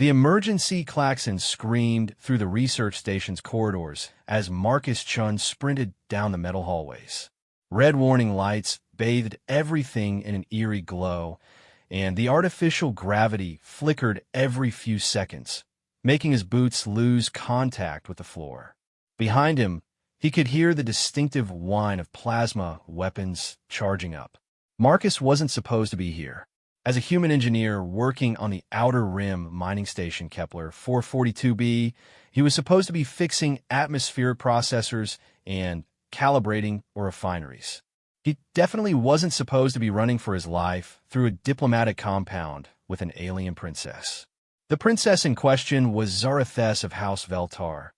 The emergency klaxon screamed through the research station's corridors as Marcus Chun sprinted down the metal hallways. Red warning lights bathed everything in an eerie glow, and the artificial gravity flickered every few seconds, making his boots lose contact with the floor. Behind him, he could hear the distinctive whine of plasma weapons charging up. Marcus wasn't supposed to be here. As a human engineer working on the Outer Rim mining station Kepler 442b, he was supposed to be fixing atmospheric processors and calibrating refineries. He definitely wasn't supposed to be running for his life through a diplomatic compound with an alien princess. The princess in question was Zarathus of House Veltar,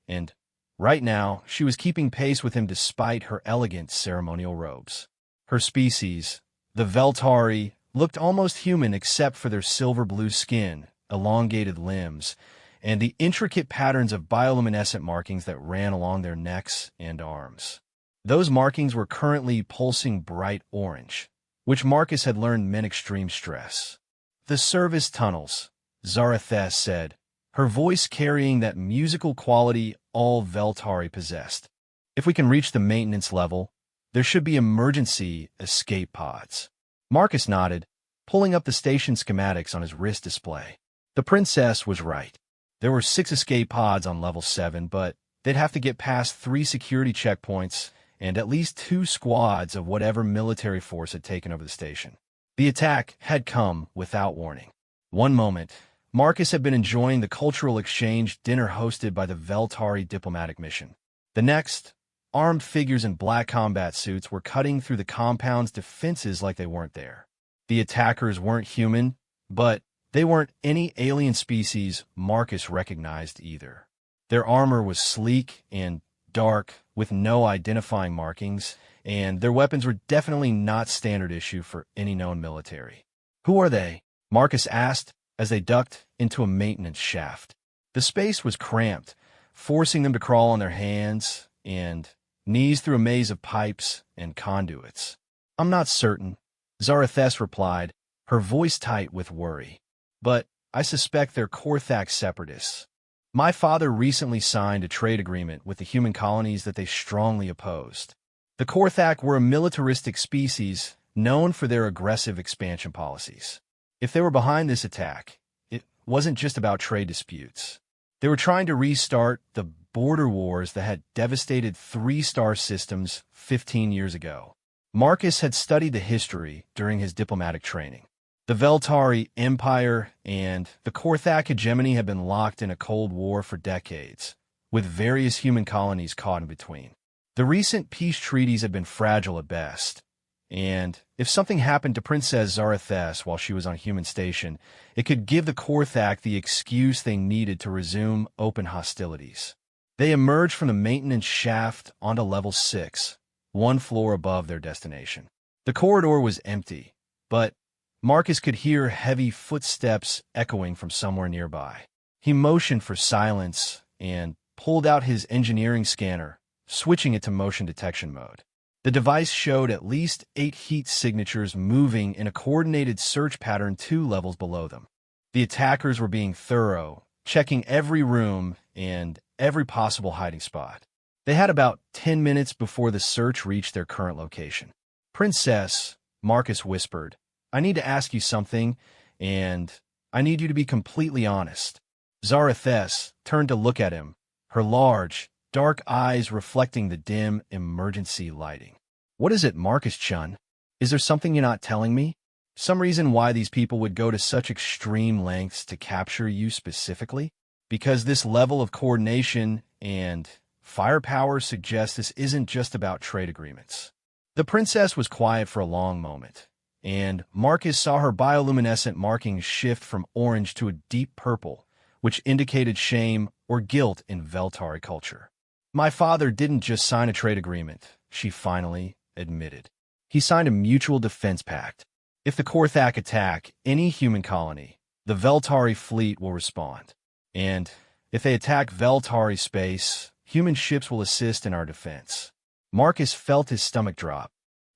and right now she was keeping pace with him despite her elegant ceremonial robes. Her species, the Veltari, looked almost human except for their silver-blue skin, elongated limbs, and the intricate patterns of bioluminescent markings that ran along their necks and arms. Those markings were currently pulsing bright orange, which Marcus had learned meant extreme stress. "The service tunnels," Zarathus said, her voice carrying that musical quality all Veltari possessed. "If we can reach the maintenance level, there should be emergency escape pods." Marcus nodded, pulling up the station schematics on his wrist display. The princess was right. There were 6 escape pods on level 7, but they'd have to get past 3 security checkpoints and at least 2 squads of whatever military force had taken over the station. The attack had come without warning. One moment, Marcus had been enjoying the cultural exchange dinner hosted by the Veltari diplomatic mission. The next, armed figures in black combat suits were cutting through the compound's defenses like they weren't there. The attackers weren't human, but they weren't any alien species Marcus recognized either. Their armor was sleek and dark, with no identifying markings, and their weapons were definitely not standard issue for any known military. "Who are they?" Marcus asked as they ducked into a maintenance shaft. The space was cramped, forcing them to crawl on their hands and knees through a maze of pipes and conduits. "I'm not certain," Zarathus replied, her voice tight with worry. "But I suspect they're Korthak separatists. My father recently signed a trade agreement with the human colonies that they strongly opposed. The Korthak were a militaristic species known for their aggressive expansion policies. If they were behind this attack, it wasn't just about trade disputes. They were trying to restart the border wars that had devastated 3-star systems 15 years ago." Marcus had studied the history during his diplomatic training. The Veltari Empire and the Korthak hegemony had been locked in a Cold War for decades, with various human colonies caught in between. The recent peace treaties had been fragile at best, and if something happened to Princess Zarathus while she was on human station, it could give the Korthak the excuse they needed to resume open hostilities. They emerged from the maintenance shaft onto level 6, 1 floor above their destination. The corridor was empty, but Marcus could hear heavy footsteps echoing from somewhere nearby. He motioned for silence and pulled out his engineering scanner, switching it to motion detection mode. The device showed at least 8 heat signatures moving in a coordinated search pattern 2 levels below them. The attackers were being thorough, checking every room and every possible hiding spot. They had about 10 minutes before the search reached their current location. "Princess," Marcus whispered, "I need to ask you something, and I need you to be completely honest." Zarathus turned to look at him, her large, dark eyes reflecting the dim emergency lighting. "What is it, Marcus Chun? Is there something you're not telling me? Some reason why these people would go to such extreme lengths to capture you specifically? Because this level of coordination and firepower suggests this isn't just about trade agreements." The princess was quiet for a long moment, and Marcus saw her bioluminescent markings shift from orange to a deep purple, which indicated shame or guilt in Veltari culture. "My father didn't just sign a trade agreement," she finally admitted. "He signed a mutual defense pact. If the Korthak attack any human colony, the Veltari fleet will respond. And if they attack Veltari space, human ships will assist in our defense." Marcus felt his stomach drop.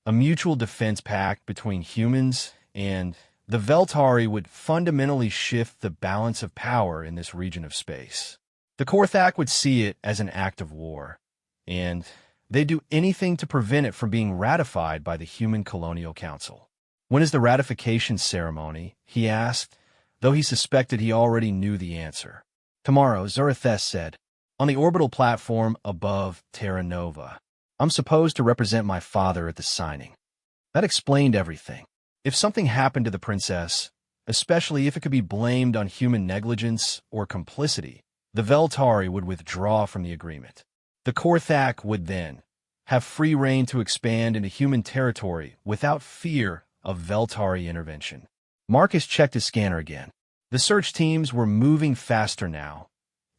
A mutual defense pact between humans and The Veltari would fundamentally shift the balance of power in this region of space. The Korthak would see it as an act of war, and they'd do anything to prevent it from being ratified by the Human Colonial Council. When is the ratification ceremony? He asked, though he suspected he already knew the answer. Tomorrow, Zarathus said, on the orbital platform above Terra Nova. I'm supposed to represent my father at the signing. That explained everything. If something happened to the princess, especially if it could be blamed on human negligence or complicity, the Veltari would withdraw from the agreement. The Korthak would then have free rein to expand into human territory without fear of Veltari intervention. Marcus checked his scanner again. The search teams were moving faster now,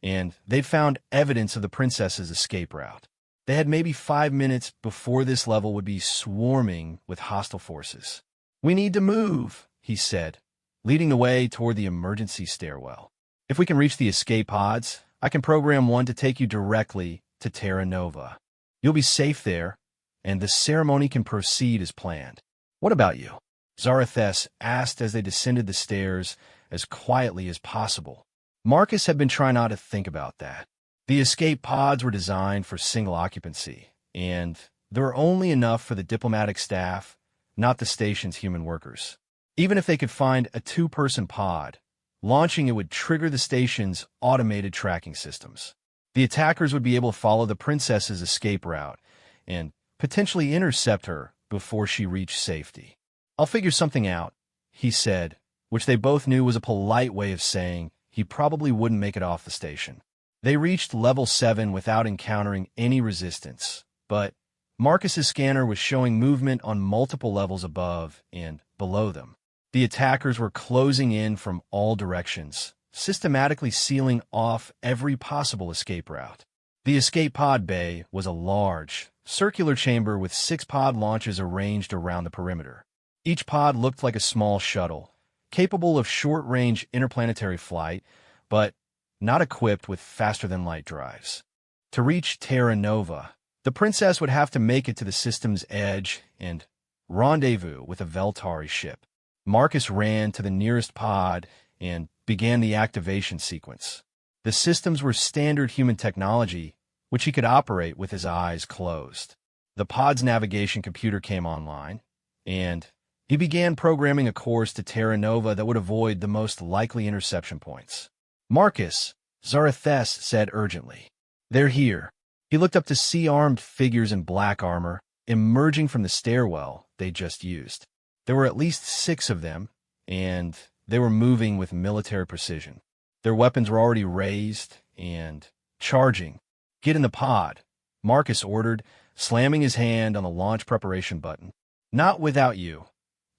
and they'd found evidence of the princess's escape route. They had maybe 5 minutes before this level would be swarming with hostile forces. We need to move, he said, leading the way toward the emergency stairwell. If we can reach the escape pods, I can program one to take you directly to Terra Nova. You'll be safe there, and the ceremony can proceed as planned. What about you? Zarathus asked as they descended the stairs as quietly as possible. Marcus had been trying not to think about that. The escape pods were designed for single occupancy, and there were only enough for the diplomatic staff, not the station's human workers. Even if they could find a 2-person pod, launching it would trigger the station's automated tracking systems. The attackers would be able to follow the princess's escape route and potentially intercept her before she reached safety. I'll figure something out, he said, which they both knew was a polite way of saying he probably wouldn't make it off the station. They reached level 7 without encountering any resistance, but Marcus's scanner was showing movement on multiple levels above and below them. The attackers were closing in from all directions, systematically sealing off every possible escape route. The escape pod bay was a large, circular chamber with 6 pod launches arranged around the perimeter. Each pod looked like a small shuttle, capable of short-range interplanetary flight, but not equipped with faster-than-light drives. To reach Terra Nova, the princess would have to make it to the system's edge and rendezvous with a Veltari ship. Marcus ran to the nearest pod and began the activation sequence. The systems were standard human technology, which he could operate with his eyes closed. The pod's navigation computer came online, and he began programming a course to Terra Nova that would avoid the most likely interception points. Marcus, Zarathus said urgently. They're here. He looked up to see armed figures in black armor emerging from the stairwell they just used. There were at least 6 of them, and they were moving with military precision. Their weapons were already raised and charging. Get in the pod, Marcus ordered, slamming his hand on the launch preparation button. Not without you,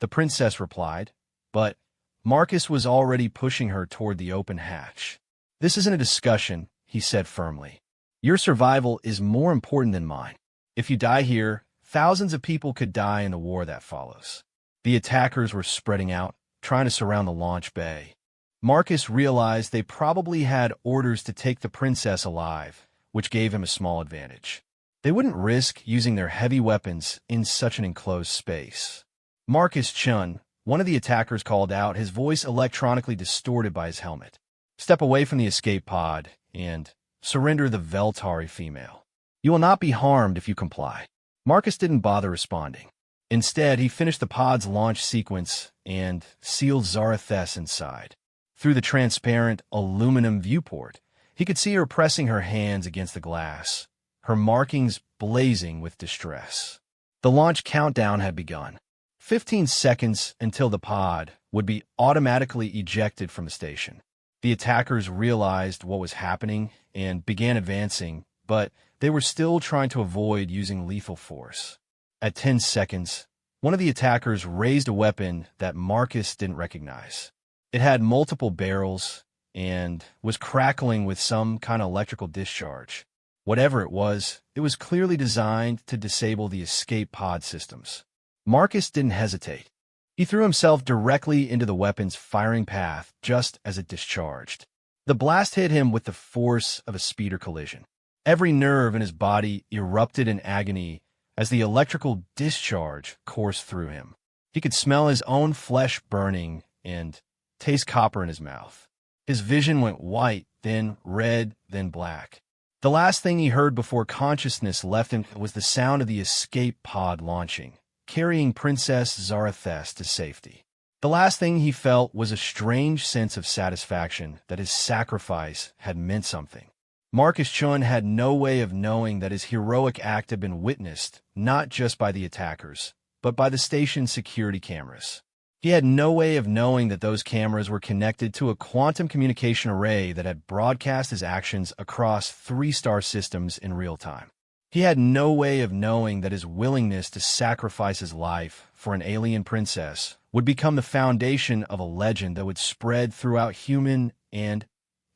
the princess replied, but Marcus was already pushing her toward the open hatch. This isn't a discussion, he said firmly. Your survival is more important than mine. If you die here, thousands of people could die in the war that follows. The attackers were spreading out, trying to surround the launch bay. Marcus realized they probably had orders to take the princess alive, which gave him a small advantage. They wouldn't risk using their heavy weapons in such an enclosed space. Marcus Chun, one of the attackers, called out, his voice electronically distorted by his helmet. Step away from the escape pod and surrender the Veltari female. You will not be harmed if you comply. Marcus didn't bother responding. Instead, he finished the pod's launch sequence and sealed Zarathus inside. Through the transparent aluminum viewport, he could see her pressing her hands against the glass, her markings blazing with distress. The launch countdown had begun. 15 seconds until the pod would be automatically ejected from the station. The attackers realized what was happening and began advancing, but they were still trying to avoid using lethal force. At 10 seconds, one of the attackers raised a weapon that Marcus didn't recognize. It had multiple barrels and was crackling with some kind of electrical discharge. Whatever it was clearly designed to disable the escape pod systems. Marcus didn't hesitate. He threw himself directly into the weapon's firing path just as it discharged. The blast hit him with the force of a speeder collision. Every nerve in his body erupted in agony as the electrical discharge coursed through him. He could smell his own flesh burning and taste copper in his mouth. His vision went white, then red, then black. The last thing he heard before consciousness left him was the sound of the escape pod launching, carrying Princess Zarathus to safety. The last thing he felt was a strange sense of satisfaction that his sacrifice had meant something. Marcus Chun had no way of knowing that his heroic act had been witnessed, not just by the attackers, but by the station's security cameras. He had no way of knowing that those cameras were connected to a quantum communication array that had broadcast his actions across 3-star systems in real time. He had no way of knowing that his willingness to sacrifice his life for an alien princess would become the foundation of a legend that would spread throughout human and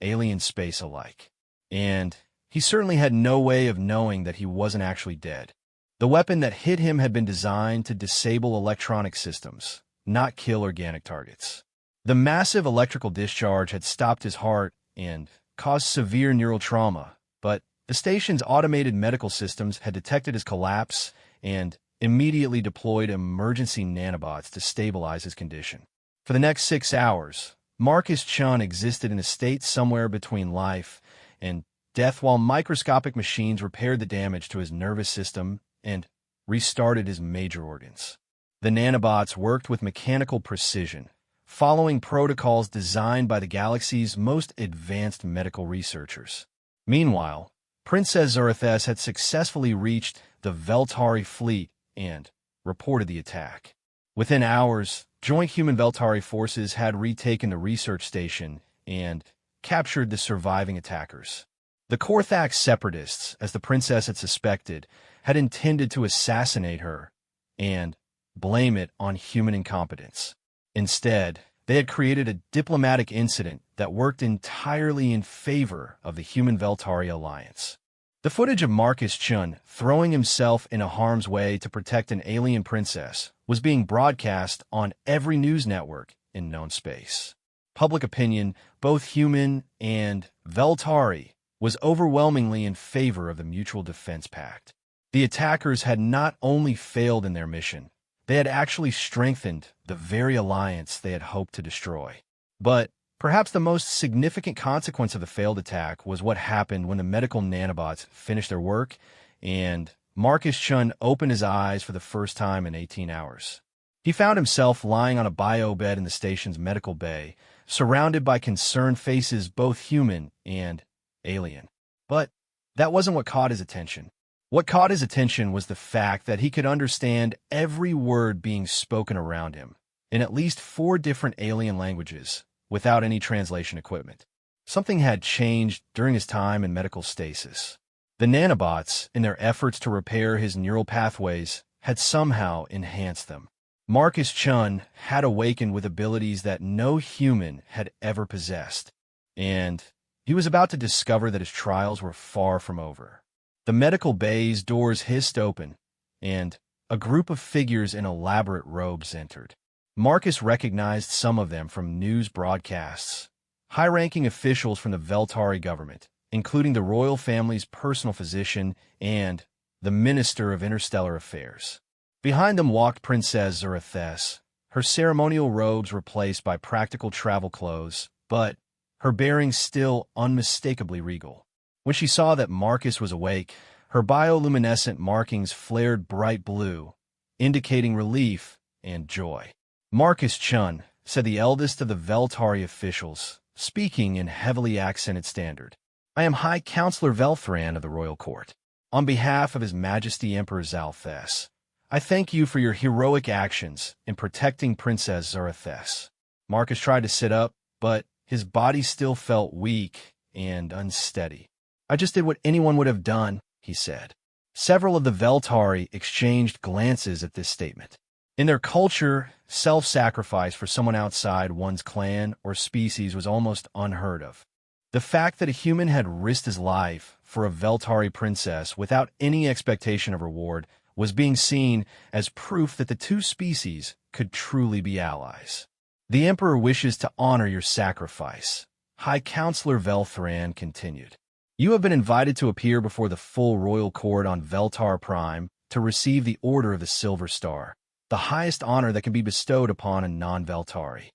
alien space alike. And he certainly had no way of knowing that he wasn't actually dead. The weapon that hit him had been designed to disable electronic systems, not kill organic targets. The massive electrical discharge had stopped his heart and caused severe neural trauma, but the station's automated medical systems had detected his collapse and immediately deployed emergency nanobots to stabilize his condition. For the next 6 hours, Marcus Chun existed in a state somewhere between life and death while microscopic machines repaired the damage to his nervous system and restarted his major organs. The nanobots worked with mechanical precision, following protocols designed by the galaxy's most advanced medical researchers. Meanwhile, Princess Zarathus had successfully reached the Veltari fleet and reported the attack. Within hours, joint human-Veltari forces had retaken the research station and captured the surviving attackers. The Korthax separatists, as the princess had suspected, had intended to assassinate her and blame it on human incompetence. Instead, they had created a diplomatic incident that worked entirely in favor of the human-Veltari alliance. The footage of Marcus Chun throwing himself into harm's way to protect an alien princess was being broadcast on every news network in known space. Public opinion, both human and Veltari, was overwhelmingly in favor of the Mutual Defense Pact. The attackers had not only failed in their mission, they had actually strengthened the very alliance they had hoped to destroy. But perhaps the most significant consequence of the failed attack was what happened when the medical nanobots finished their work and Marcus Chun opened his eyes for the first time in 18 hours. He found himself lying on a bio-bed in the station's medical bay, surrounded by concerned faces both human and alien. But that wasn't what caught his attention. What caught his attention was the fact that he could understand every word being spoken around him, in at least 4 different alien languages, without any translation equipment. Something had changed during his time in medical stasis. The nanobots, in their efforts to repair his neural pathways, had somehow enhanced them. Marcus Chun had awakened with abilities that no human had ever possessed, and he was about to discover that his trials were far from over. The medical bay's doors hissed open, and a group of figures in elaborate robes entered. Marcus recognized some of them from news broadcasts, high-ranking officials from the Veltari government, including the royal family's personal physician and the Minister of Interstellar Affairs. Behind them walked Princess Zarathus, her ceremonial robes replaced by practical travel clothes, but her bearing still unmistakably regal. When she saw that Marcus was awake, her bioluminescent markings flared bright blue, indicating relief and joy. Marcus Chun, said the eldest of the Veltari officials, speaking in heavily accented standard. I am High Counselor Velthran of the Royal Court. On behalf of His Majesty Emperor Zalthes, I thank you for your heroic actions in protecting Princess Zarathus. Marcus tried to sit up, but his body still felt weak and unsteady. I just did what anyone would have done, he said. Several of the Veltari exchanged glances at this statement. In their culture, self-sacrifice for someone outside one's clan or species was almost unheard of. The fact that a human had risked his life for a Veltari princess without any expectation of reward was being seen as proof that the two species could truly be allies. The Emperor wishes to honor your sacrifice, High Counselor Velthran continued. You have been invited to appear before the full royal court on Veltar Prime to receive the Order of the Silver Star, the highest honor that can be bestowed upon a non-Veltari.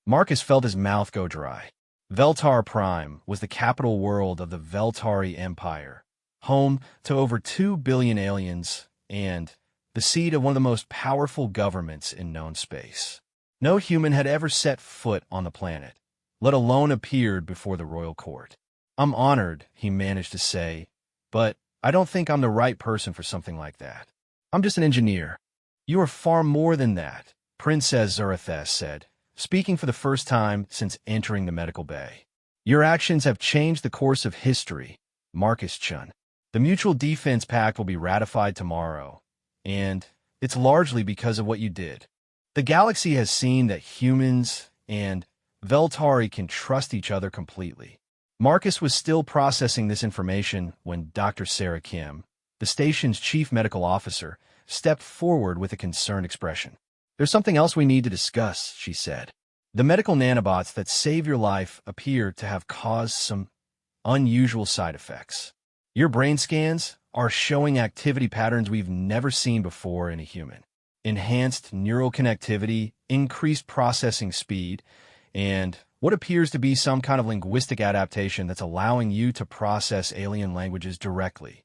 Marcus felt his mouth go dry. Veltar Prime was the capital world of the Veltari Empire, home to over 2 billion aliens and the seat of one of the most powerful governments in known space. No human had ever set foot on the planet, let alone appeared before the royal court. "I'm honored," he managed to say, "but I don't think I'm the right person for something like that. I'm just an engineer." "You are far more than that," Princess Zarathas said, speaking for the first time since entering the medical bay. "Your actions have changed the course of history, Marcus Chun. The Mutual Defense Pact will be ratified tomorrow, and it's largely because of what you did. The galaxy has seen that humans and Veltari can trust each other completely." Marcus was still processing this information when Dr. Sarah Kim, the station's chief medical officer, stepped forward with a concerned expression. "There's something else we need to discuss," she said. "The medical nanobots that save your life appear to have caused some unusual side effects. Your brain scans are showing activity patterns we've never seen before in a human. Enhanced neural connectivity, increased processing speed, and what appears to be some kind of linguistic adaptation that's allowing you to process alien languages directly."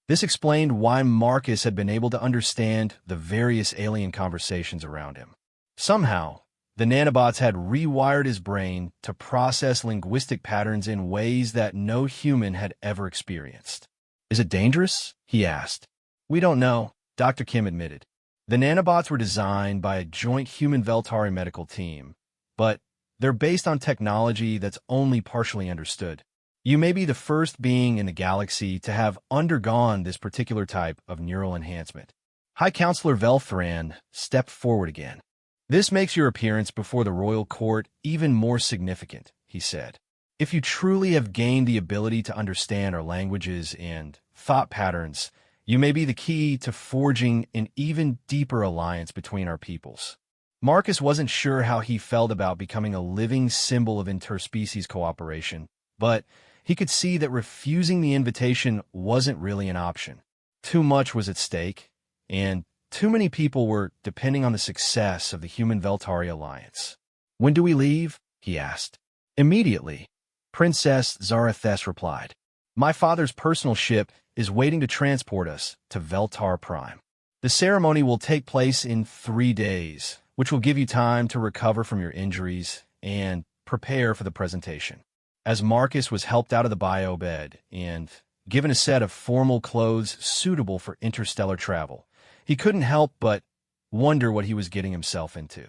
This explained why Marcus had been able to understand the various alien conversations around him. Somehow, the nanobots had rewired his brain to process linguistic patterns in ways that no human had ever experienced. "Is it dangerous?" he asked. "We don't know," Dr. Kim admitted. "The nanobots were designed by a joint human-Veltari medical team, but they're based on technology that's only partially understood. You may be the first being in the galaxy to have undergone this particular type of neural enhancement." High Counselor Velthran stepped forward again. "This makes your appearance before the royal court even more significant," he said. "If you truly have gained the ability to understand our languages and thought patterns, you may be the key to forging an even deeper alliance between our peoples." Marcus wasn't sure how he felt about becoming a living symbol of interspecies cooperation, but he could see that refusing the invitation wasn't really an option. Too much was at stake, and too many people were depending on the success of the Human-Veltari alliance. "When do we leave?" he asked. "Immediately," Princess Zarathas replied. "My father's personal ship is waiting to transport us to Veltar Prime. The ceremony will take place in 3 days, which will give you time to recover from your injuries and prepare for the presentation." As Marcus was helped out of the bio bed and given a set of formal clothes suitable for interstellar travel, he couldn't help but wonder what he was getting himself into.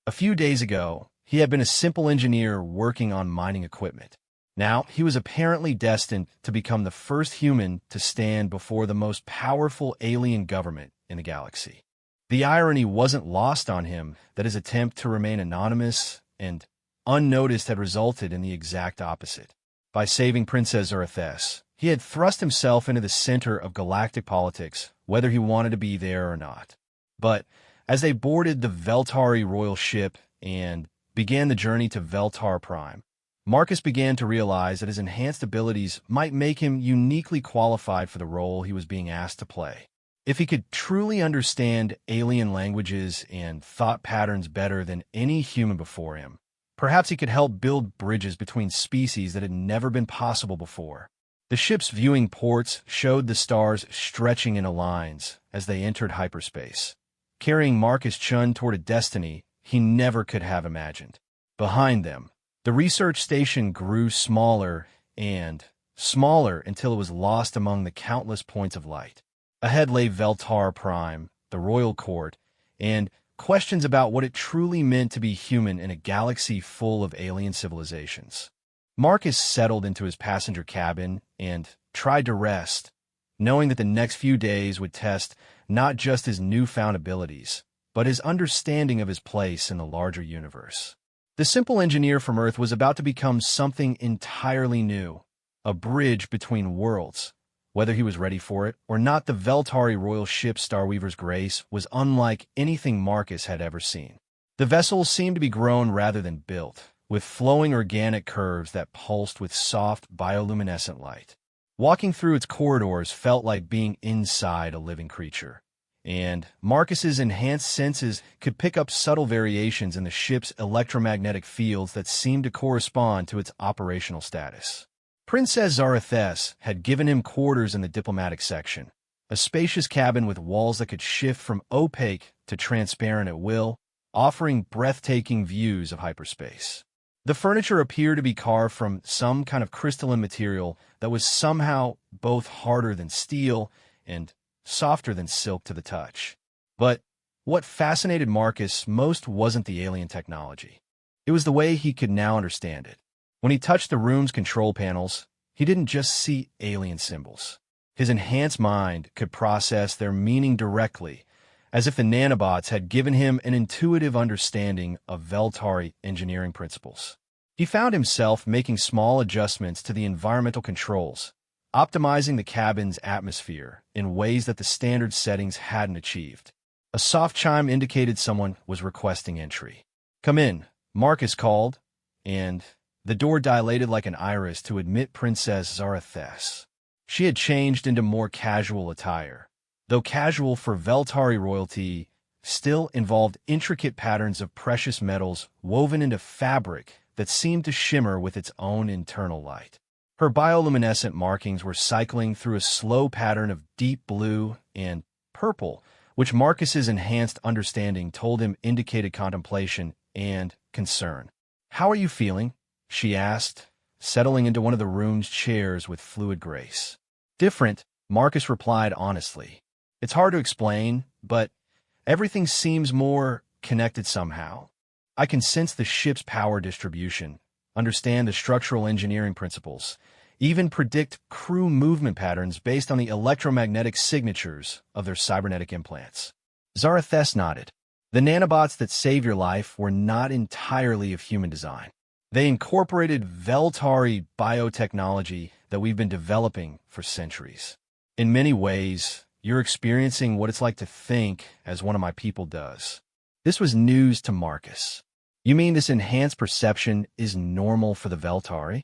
A few days ago, he had been a simple engineer working on mining equipment. Now, he was apparently destined to become the first human to stand before the most powerful alien government in the galaxy. The irony wasn't lost on him that his attempt to remain anonymous and unnoticed had resulted in the exact opposite. By saving Princess Zarathas, he had thrust himself into the center of galactic politics, whether he wanted to be there or not. But as they boarded the Veltari royal ship and began the journey to Veltar Prime, Marcus began to realize that his enhanced abilities might make him uniquely qualified for the role he was being asked to play. If he could truly understand alien languages and thought patterns better than any human before him, perhaps he could help build bridges between species that had never been possible before. The ship's viewing ports showed the stars stretching into lines as they entered hyperspace, carrying Marcus Chun toward a destiny he never could have imagined. Behind them, the research station grew smaller and smaller until it was lost among the countless points of light. Ahead lay Veltar Prime, the royal court, and questions about what it truly meant to be human in a galaxy full of alien civilizations. Marcus settled into his passenger cabin and tried to rest, knowing that the next few days would test not just his newfound abilities, but his understanding of his place in the larger universe. The simple engineer from Earth was about to become something entirely new, a bridge between worlds. Whether he was ready for it or not, the Veltari royal ship Starweaver's Grace was unlike anything Marcus had ever seen. The vessel seemed to be grown rather than built, with flowing organic curves that pulsed with soft bioluminescent light. Walking through its corridors felt like being inside a living creature, and Marcus's enhanced senses could pick up subtle variations in the ship's electromagnetic fields that seemed to correspond to its operational status. Princess Zarathes had given him quarters in the diplomatic section, a spacious cabin with walls that could shift from opaque to transparent at will, offering breathtaking views of hyperspace. The furniture appeared to be carved from some kind of crystalline material that was somehow both harder than steel and softer than silk to the touch. But what fascinated Marcus most wasn't the alien technology. It was the way he could now understand it. When he touched the room's control panels, he didn't just see alien symbols. His enhanced mind could process their meaning directly, as if the nanobots had given him an intuitive understanding of Veltari engineering principles. He found himself making small adjustments to the environmental controls, optimizing the cabin's atmosphere in ways that the standard settings hadn't achieved. A soft chime indicated someone was requesting entry. "Come in," Marcus called, and the door dilated like an iris to admit Princess Zarathes. She had changed into more casual attire, though casual for Veltari royalty still involved intricate patterns of precious metals woven into fabric that seemed to shimmer with its own internal light. Her bioluminescent markings were cycling through a slow pattern of deep blue and purple, which Marcus's enhanced understanding told him indicated contemplation and concern. "How are you feeling?" she asked, settling into one of the room's chairs with fluid grace. "Different," Marcus replied honestly. "It's hard to explain, but everything seems more connected somehow. I can sense the ship's power distribution, understand the structural engineering principles, even predict crew movement patterns based on the electromagnetic signatures of their cybernetic implants." Zarathes nodded. "The nanobots that save your life were not entirely of human design. They incorporated Veltari biotechnology that we've been developing for centuries. In many ways, you're experiencing what it's like to think as one of my people does." This was news to Marcus. "You mean this enhanced perception is normal for the Veltari?"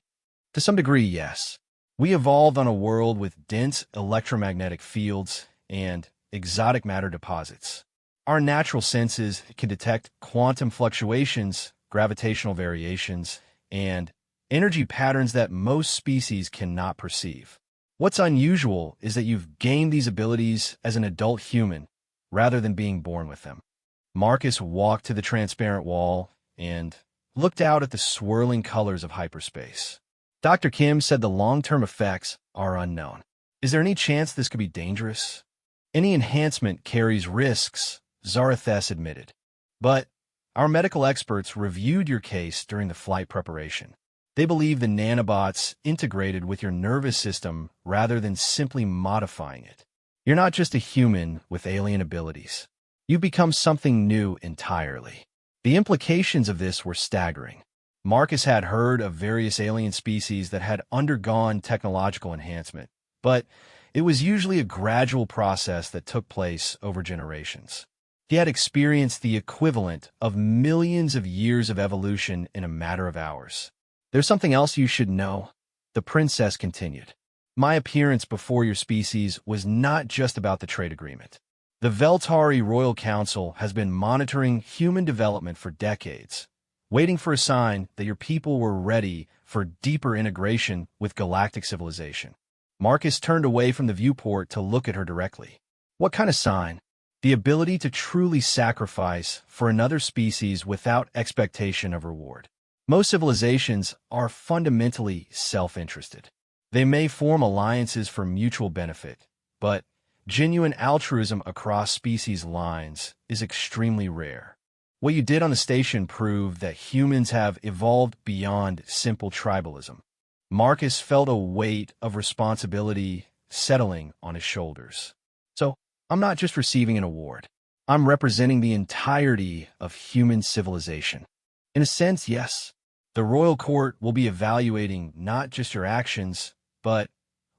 "To some degree, yes. We evolved on a world with dense electromagnetic fields and exotic matter deposits. Our natural senses can detect quantum fluctuations, gravitational variations, and energy patterns that most species cannot perceive. What's unusual is that you've gained these abilities as an adult human rather than being born with them." Marcus walked to the transparent wall and looked out at the swirling colors of hyperspace. "Dr. Kim said the long-term effects are unknown. Is there any chance this could be dangerous?" "Any enhancement carries risks," Zarathes admitted. "But our medical experts reviewed your case during the flight preparation. They believe the nanobots integrated with your nervous system rather than simply modifying it. You're not just a human with alien abilities. You've become something new entirely." The implications of this were staggering. Marcus had heard of various alien species that had undergone technological enhancement, but it was usually a gradual process that took place over generations. He had experienced the equivalent of millions of years of evolution in a matter of hours. "There's something else you should know," the princess continued. "My appearance before your species was not just about the trade agreement. The Veltari Royal Council has been monitoring human development for decades, waiting for a sign that your people were ready for deeper integration with galactic civilization." Marcus turned away from the viewport to look at her directly. "What kind of sign?" "The ability to truly sacrifice for another species without expectation of reward. Most civilizations are fundamentally self-interested. They may form alliances for mutual benefit, but genuine altruism across species lines is extremely rare. What you did on the station proved that humans have evolved beyond simple tribalism." Marcus felt a weight of responsibility settling on his shoulders. "So, I'm not just receiving an award. I'm representing the entirety of human civilization." "In a sense, yes. The royal court will be evaluating not just your actions, but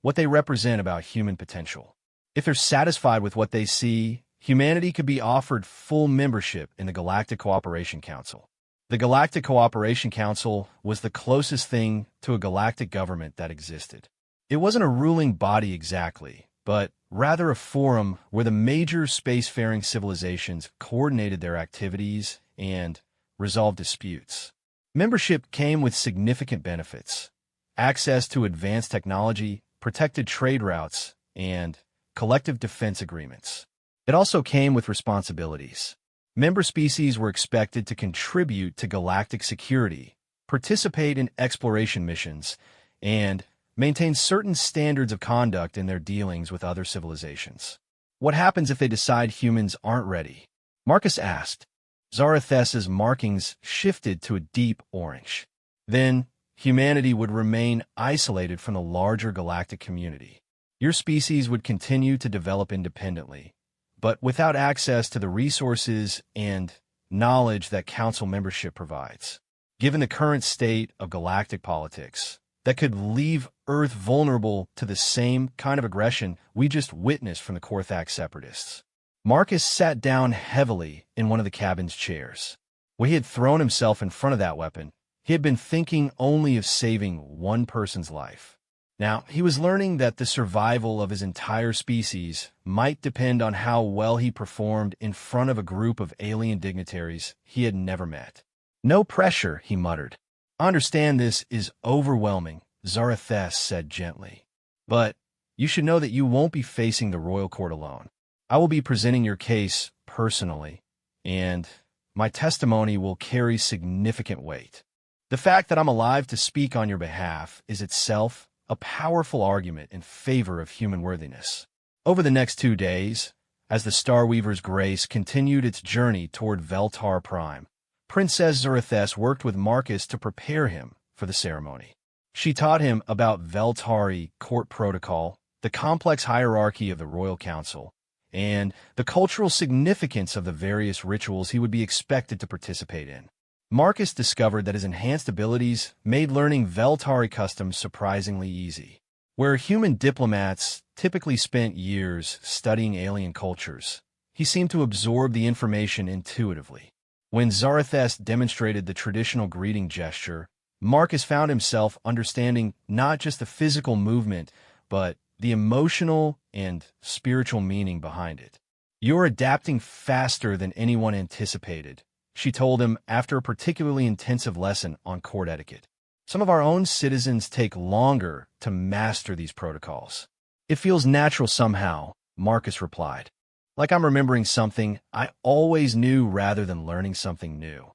what they represent about human potential. If they're satisfied with what they see, humanity could be offered full membership in the Galactic Cooperation Council." The Galactic Cooperation Council was the closest thing to a galactic government that existed. It wasn't a ruling body exactly, but rather a forum where the major spacefaring civilizations coordinated their activities and resolved disputes. Membership came with significant benefits: access to advanced technology, protected trade routes, and collective defense agreements. It also came with responsibilities. Member species were expected to contribute to galactic security, participate in exploration missions, and maintain certain standards of conduct in their dealings with other civilizations. What happens if they decide humans aren't ready? Marcus asked. Zarathus's markings shifted to a deep orange. Then, humanity would remain isolated from the larger galactic community. Your species would continue to develop independently, but without access to the resources and knowledge that Council membership provides. Given the current state of galactic politics, that could leave Earth vulnerable to the same kind of aggression we just witnessed from the Korthak separatists. Marcus sat down heavily in one of the cabin's chairs. When he had thrown himself in front of that weapon, he had been thinking only of saving one person's life. Now, he was learning that the survival of his entire species might depend on how well he performed in front of a group of alien dignitaries he had never met. "No pressure," he muttered. "I understand this is overwhelming," Zarathus said gently. "But you should know that you won't be facing the royal court alone. I will be presenting your case personally, and my testimony will carry significant weight. The fact that I'm alive to speak on your behalf is itself a powerful argument in favor of human worthiness." Over the next 2 days, as the Starweaver's Grace continued its journey toward Veltar Prime, Princess Zarathus worked with Marcus to prepare him for the ceremony. She taught him about Veltari court protocol, the complex hierarchy of the Royal Council, and the cultural significance of the various rituals he would be expected to participate in. Marcus discovered that his enhanced abilities made learning Veltari customs surprisingly easy. Where human diplomats typically spent years studying alien cultures, he seemed to absorb the information intuitively. When Zarathus demonstrated the traditional greeting gesture, Marcus found himself understanding not just the physical movement, but the emotional and spiritual meaning behind it. "You're adapting faster than anyone anticipated," she told him after a particularly intensive lesson on court etiquette. "Some of our own citizens take longer to master these protocols." "It feels natural somehow," Marcus replied. "Like I'm remembering something I always knew rather than learning something new."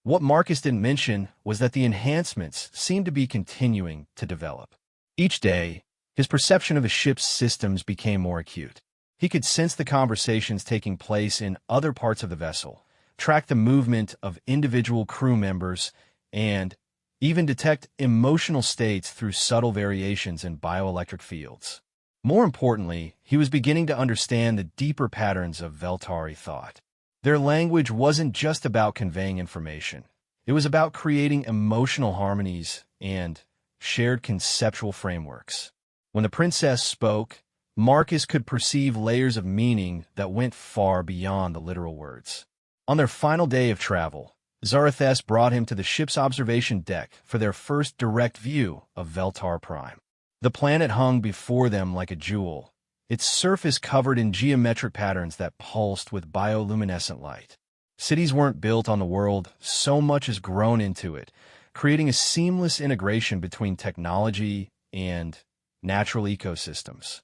What Marcus didn't mention was that the enhancements seemed to be continuing to develop. Each day, his perception of the ship's systems became more acute. He could sense the conversations taking place in other parts of the vessel, track the movement of individual crew members, and even detect emotional states through subtle variations in bioelectric fields. More importantly, he was beginning to understand the deeper patterns of Veltari thought. Their language wasn't just about conveying information. It was about creating emotional harmonies and shared conceptual frameworks. When the princess spoke, Marcus could perceive layers of meaning that went far beyond the literal words. On their final day of travel, Zarathus brought him to the ship's observation deck for their first direct view of Veltar Prime. The planet hung before them like a jewel, its surface covered in geometric patterns that pulsed with bioluminescent light. Cities weren't built on the world, so much has grown into it, creating a seamless integration between technology and natural ecosystems.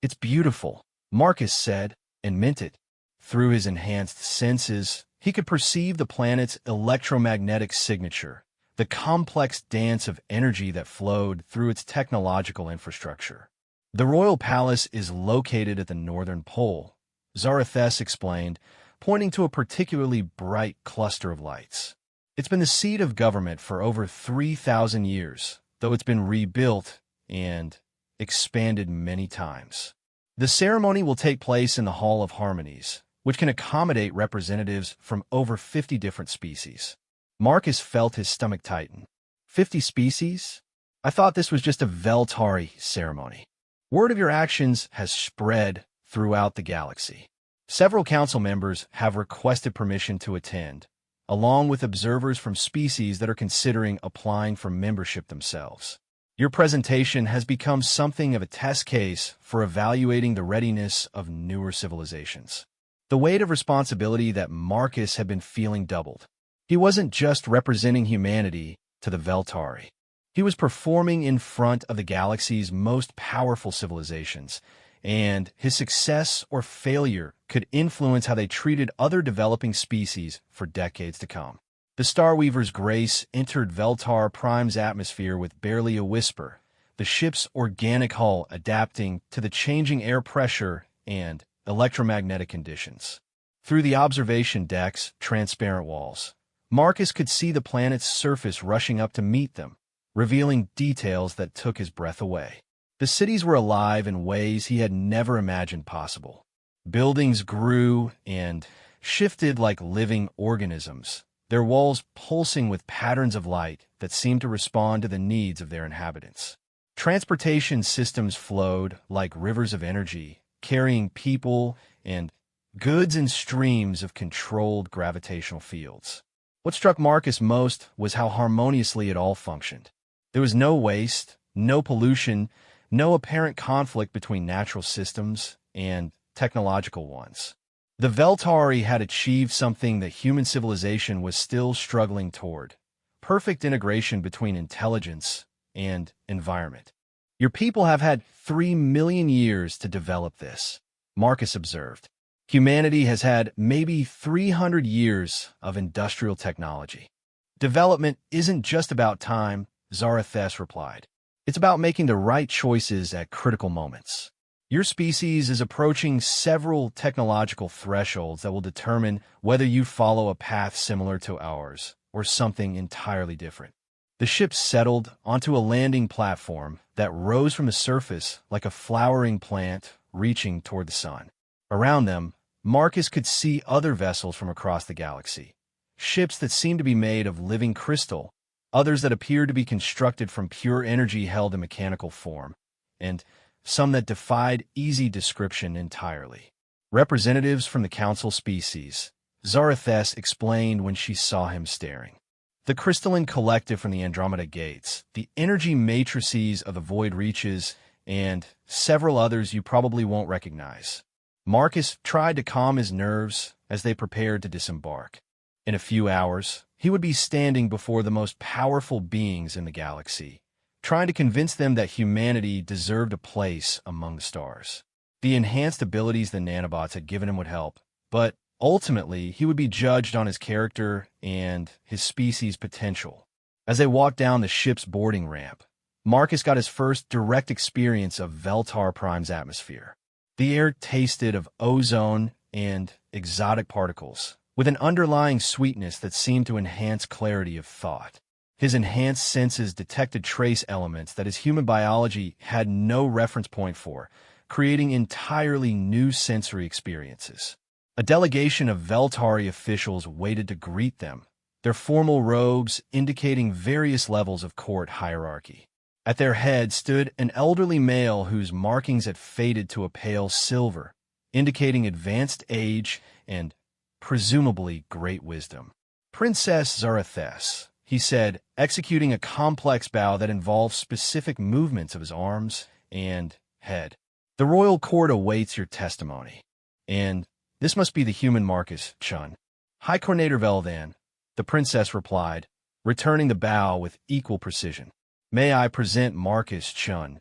"It's beautiful," Marcus said, and meant it. Through his enhanced senses, he could perceive the planet's electromagnetic signature, the complex dance of energy that flowed through its technological infrastructure. "The royal palace is located at the northern pole," Zarathus explained, pointing to a particularly bright cluster of lights. "It's been the seat of government for over 3,000 years, though it's been rebuilt and expanded many times. The ceremony will take place in the Hall of Harmonies, which can accommodate representatives from over 50 different species." Marcus felt his stomach tighten. 50 species? I thought this was just a Veltari ceremony. Word of your actions has spread throughout the galaxy. Several council members have requested permission to attend, along with observers from species that are considering applying for membership themselves. Your presentation has become something of a test case for evaluating the readiness of newer civilizations. The weight of responsibility that Marcus had been feeling doubled. He wasn't just representing humanity to the Veltari. He was performing in front of the galaxy's most powerful civilizations, and his success or failure could influence how they treated other developing species for decades to come. The Starweaver's Grace entered Veltar Prime's atmosphere with barely a whisper, the ship's organic hull adapting to the changing air pressure and electromagnetic conditions. Through the observation deck's transparent walls, Marcus could see the planet's surface rushing up to meet them, revealing details that took his breath away. The cities were alive in ways he had never imagined possible. Buildings grew and shifted like living organisms, their walls pulsing with patterns of light that seemed to respond to the needs of their inhabitants. Transportation systems flowed like rivers of energy, carrying people and goods in streams of controlled gravitational fields. What struck Marcus most was how harmoniously it all functioned. There was no waste, no pollution, no apparent conflict between natural systems and technological ones. The Veltari had achieved something that human civilization was still struggling toward: perfect integration between intelligence and environment. Your people have had 3 million years to develop this, Marcus observed. Humanity has had maybe 300 years of industrial technology. Development isn't just about time, Zarathes replied. It's about making the right choices at critical moments. Your species is approaching several technological thresholds that will determine whether you follow a path similar to ours or something entirely different. The ship settled onto a landing platform that rose from the surface like a flowering plant reaching toward the sun. Around them, Marcus could see other vessels from across the galaxy. Ships that seemed to be made of living crystal, others that appeared to be constructed from pure energy held in mechanical form, and some that defied easy description entirely. Representatives from the council species, Zarathes explained when she saw him staring. The crystalline collective from the Andromeda Gates, the energy matrices of the void reaches, and several others you probably won't recognize. Marcus tried to calm his nerves as they prepared to disembark. In a few hours, he would be standing before the most powerful beings in the galaxy, trying to convince them that humanity deserved a place among the stars. The enhanced abilities the nanobots had given him would help, but ultimately he would be judged on his character and his species' potential. As they walked down the ship's boarding ramp, Marcus got his first direct experience of Veltar Prime's atmosphere. The air tasted of ozone and exotic particles, with an underlying sweetness that seemed to enhance clarity of thought. His enhanced senses detected trace elements that his human biology had no reference point for, creating entirely new sensory experiences. A delegation of Veltari officials waited to greet them, their formal robes indicating various levels of court hierarchy. At their head stood an elderly male whose markings had faded to a pale silver, indicating advanced age and presumably great wisdom. Princess Zarathes, he said, executing a complex bow that involved specific movements of his arms and head. The royal court awaits your testimony. And this must be the human Marcus, Chun. High Coordinator Veldan, the princess replied, returning the bow with equal precision. May I present Marcus Chun,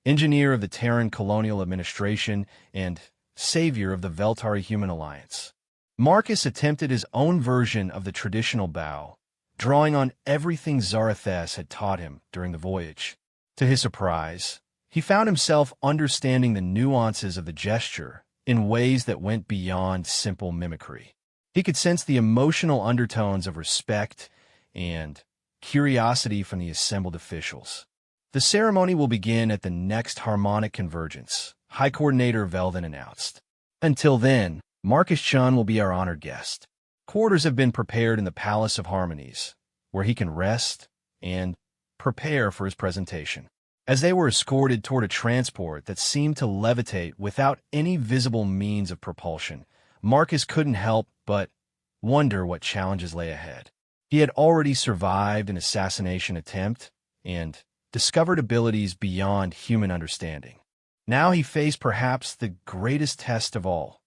engineer of the Terran Colonial Administration and savior of the Veltari Human Alliance. Marcus attempted his own version of the traditional bow, drawing on everything Zarathes had taught him during the voyage. To his surprise, he found himself understanding the nuances of the gesture in ways that went beyond simple mimicry. He could sense the emotional undertones of respect and curiosity from the assembled officials. The ceremony will begin at the next harmonic convergence, High Coordinator Velden announced. Until then, Marcus Chun will be our honored guest. Quarters have been prepared in the Palace of Harmonies, where he can rest and prepare for his presentation. As they were escorted toward a transport that seemed to levitate without any visible means of propulsion, Marcus couldn't help but wonder what challenges lay ahead. He had already survived an assassination attempt, and discovered abilities beyond human understanding. Now he faced perhaps the greatest test of all,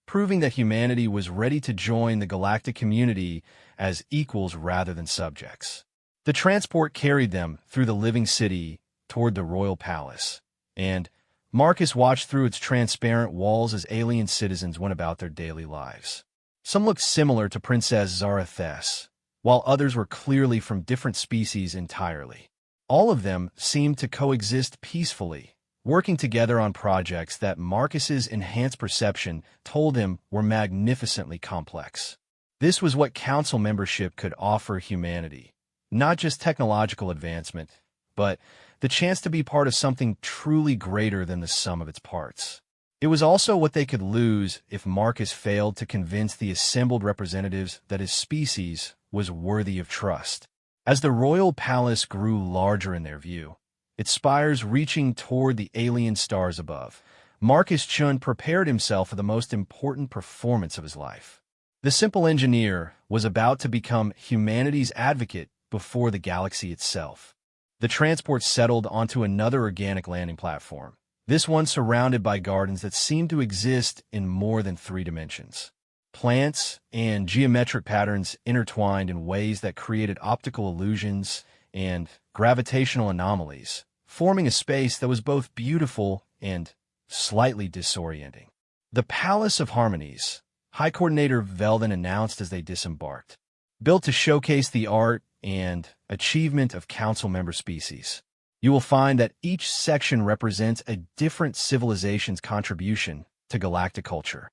proving that humanity was ready to join the galactic community as equals rather than subjects. The transport carried them through the living city toward the royal palace, and Marcus watched through its transparent walls as alien citizens went about their daily lives. Some looked similar to Princess Zarathes, while others were clearly from different species entirely. All of them seemed to coexist peacefully, working together on projects that Marcus's enhanced perception told him were magnificently complex. This was what council membership could offer humanity, not just technological advancement, but the chance to be part of something truly greater than the sum of its parts. It was also what they could lose if Marcus failed to convince the assembled representatives that his species was worthy of trust. As the royal palace grew larger in their view, its spires reaching toward the alien stars above, Marcus Chun prepared himself for the most important performance of his life. The simple engineer was about to become humanity's advocate before the galaxy itself. The transport settled onto another organic landing platform, this one surrounded by gardens that seemed to exist in more than 3 dimensions. Plants and geometric patterns intertwined in ways that created optical illusions and gravitational anomalies, forming a space that was both beautiful and slightly disorienting. The Palace of Harmonies, High Coordinator Velden announced as they disembarked, built to showcase the art and achievement of council member species. You will find that each section represents a different civilization's contribution to galactic culture.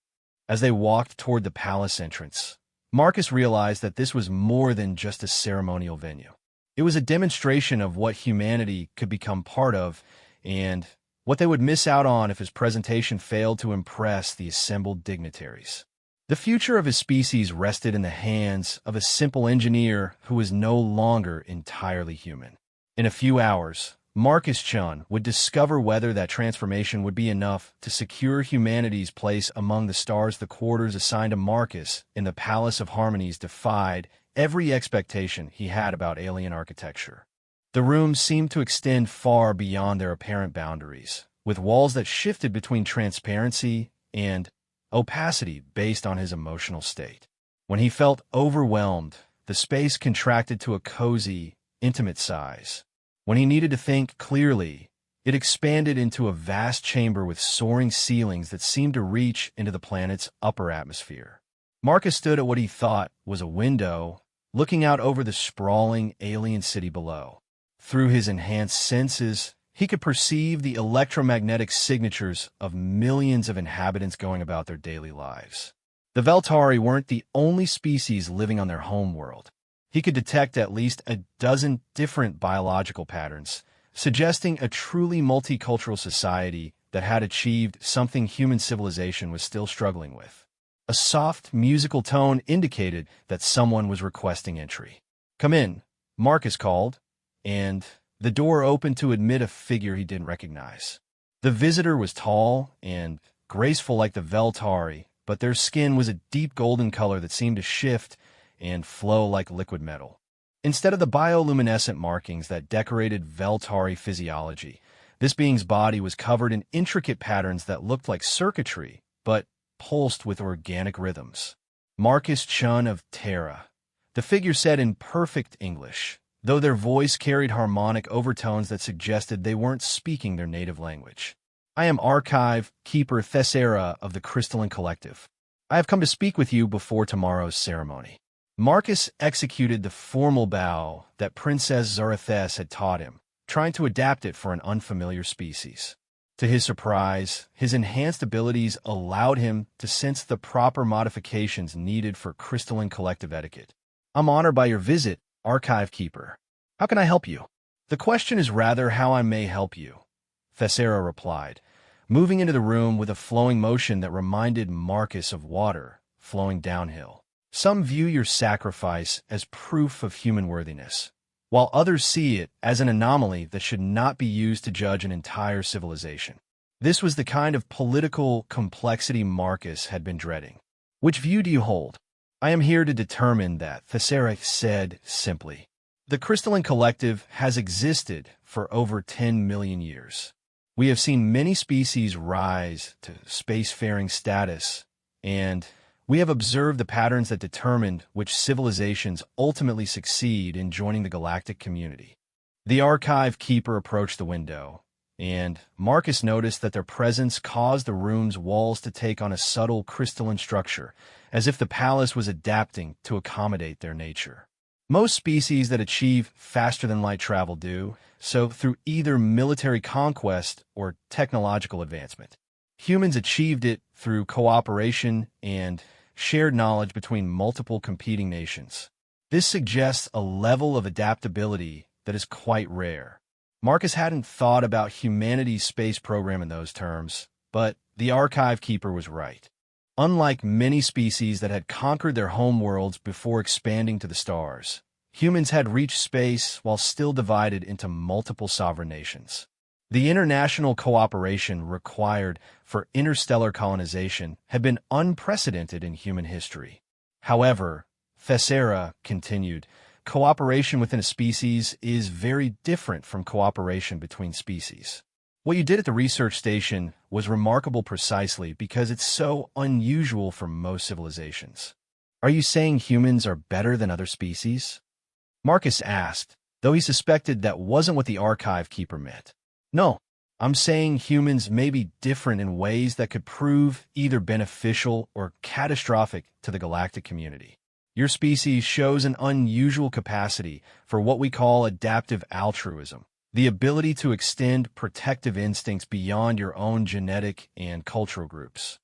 As they walked toward the palace entrance, Marcus realized that this was more than just a ceremonial venue. It was a demonstration of what humanity could become part of and what they would miss out on if his presentation failed to impress the assembled dignitaries. The future of his species rested in the hands of a simple engineer who was no longer entirely human. In a few hours, Marcus Chun would discover whether that transformation would be enough to secure humanity's place among the stars. The quarters assigned to Marcus in the Palace of Harmonies defied every expectation he had about alien architecture. The rooms seemed to extend far beyond their apparent boundaries, with walls that shifted between transparency and opacity based on his emotional state. When he felt overwhelmed, the space contracted to a cozy, intimate size. When he needed to think clearly, it expanded into a vast chamber with soaring ceilings that seemed to reach into the planet's upper atmosphere. Marcus stood at what he thought was a window, looking out over the sprawling alien city below. Through his enhanced senses, he could perceive the electromagnetic signatures of millions of inhabitants going about their daily lives. The Veltari weren't the only species living on their home world. He could detect at least a dozen different biological patterns, suggesting a truly multicultural society that had achieved something human civilization was still struggling with. A soft musical tone indicated that someone was requesting entry. "Come in," Marcus called, and the door opened to admit a figure he didn't recognize. The visitor was tall and graceful like the Veltari, but their skin was a deep golden color that seemed to shift and flow like liquid metal. Instead of the bioluminescent markings that decorated Veltari physiology, this being's body was covered in intricate patterns that looked like circuitry, but pulsed with organic rhythms. "Marcus Chun of Terra," the figure said in perfect English, though their voice carried harmonic overtones that suggested they weren't speaking their native language. "I am Archive Keeper Thessera of the Crystalline Collective. I have come to speak with you before tomorrow's ceremony." Marcus executed the formal bow that Princess Zarathes had taught him, trying to adapt it for an unfamiliar species. To his surprise, his enhanced abilities allowed him to sense the proper modifications needed for crystalline collective etiquette. "I'm honored by your visit, Archive Keeper. How can I help you?" "The question is rather how I may help you," Thessera replied, moving into the room with a flowing motion that reminded Marcus of water flowing downhill. "Some view your sacrifice as proof of human worthiness, while others see it as an anomaly that should not be used to judge an entire civilization." This was the kind of political complexity Marcus had been dreading. "Which view do you hold?" "I am here to determine that," Thessera said simply. The crystalline collective has existed for over 10 million years. We have seen many species rise to spacefaring status, and we have observed the patterns that determined which civilizations ultimately succeed in joining the galactic community. The archive keeper approached the window, and Marcus noticed that their presence caused the room's walls to take on a subtle crystalline structure, as if the palace was adapting to accommodate their nature. Most species that achieve faster-than-light travel do so through either military conquest or technological advancement. Humans achieved it through cooperation and shared knowledge between multiple competing nations. This suggests a level of adaptability that is quite rare. Marcus hadn't thought about humanity's space program in those terms, but the archive keeper was right. Unlike many species that had conquered their homeworlds before expanding to the stars, humans had reached space while still divided into multiple sovereign nations. The international cooperation required for interstellar colonization had been unprecedented in human history. However, Thessera continued, cooperation within a species is very different from cooperation between species. What you did at the research station was remarkable precisely because it's so unusual for most civilizations. Are you saying humans are better than other species? Marcus asked, though he suspected that wasn't what the archive keeper meant. No, I'm saying humans may be different in ways that could prove either beneficial or catastrophic to the galactic community. Your species shows an unusual capacity for what we call adaptive altruism, the ability to extend protective instincts beyond your own genetic and cultural groups.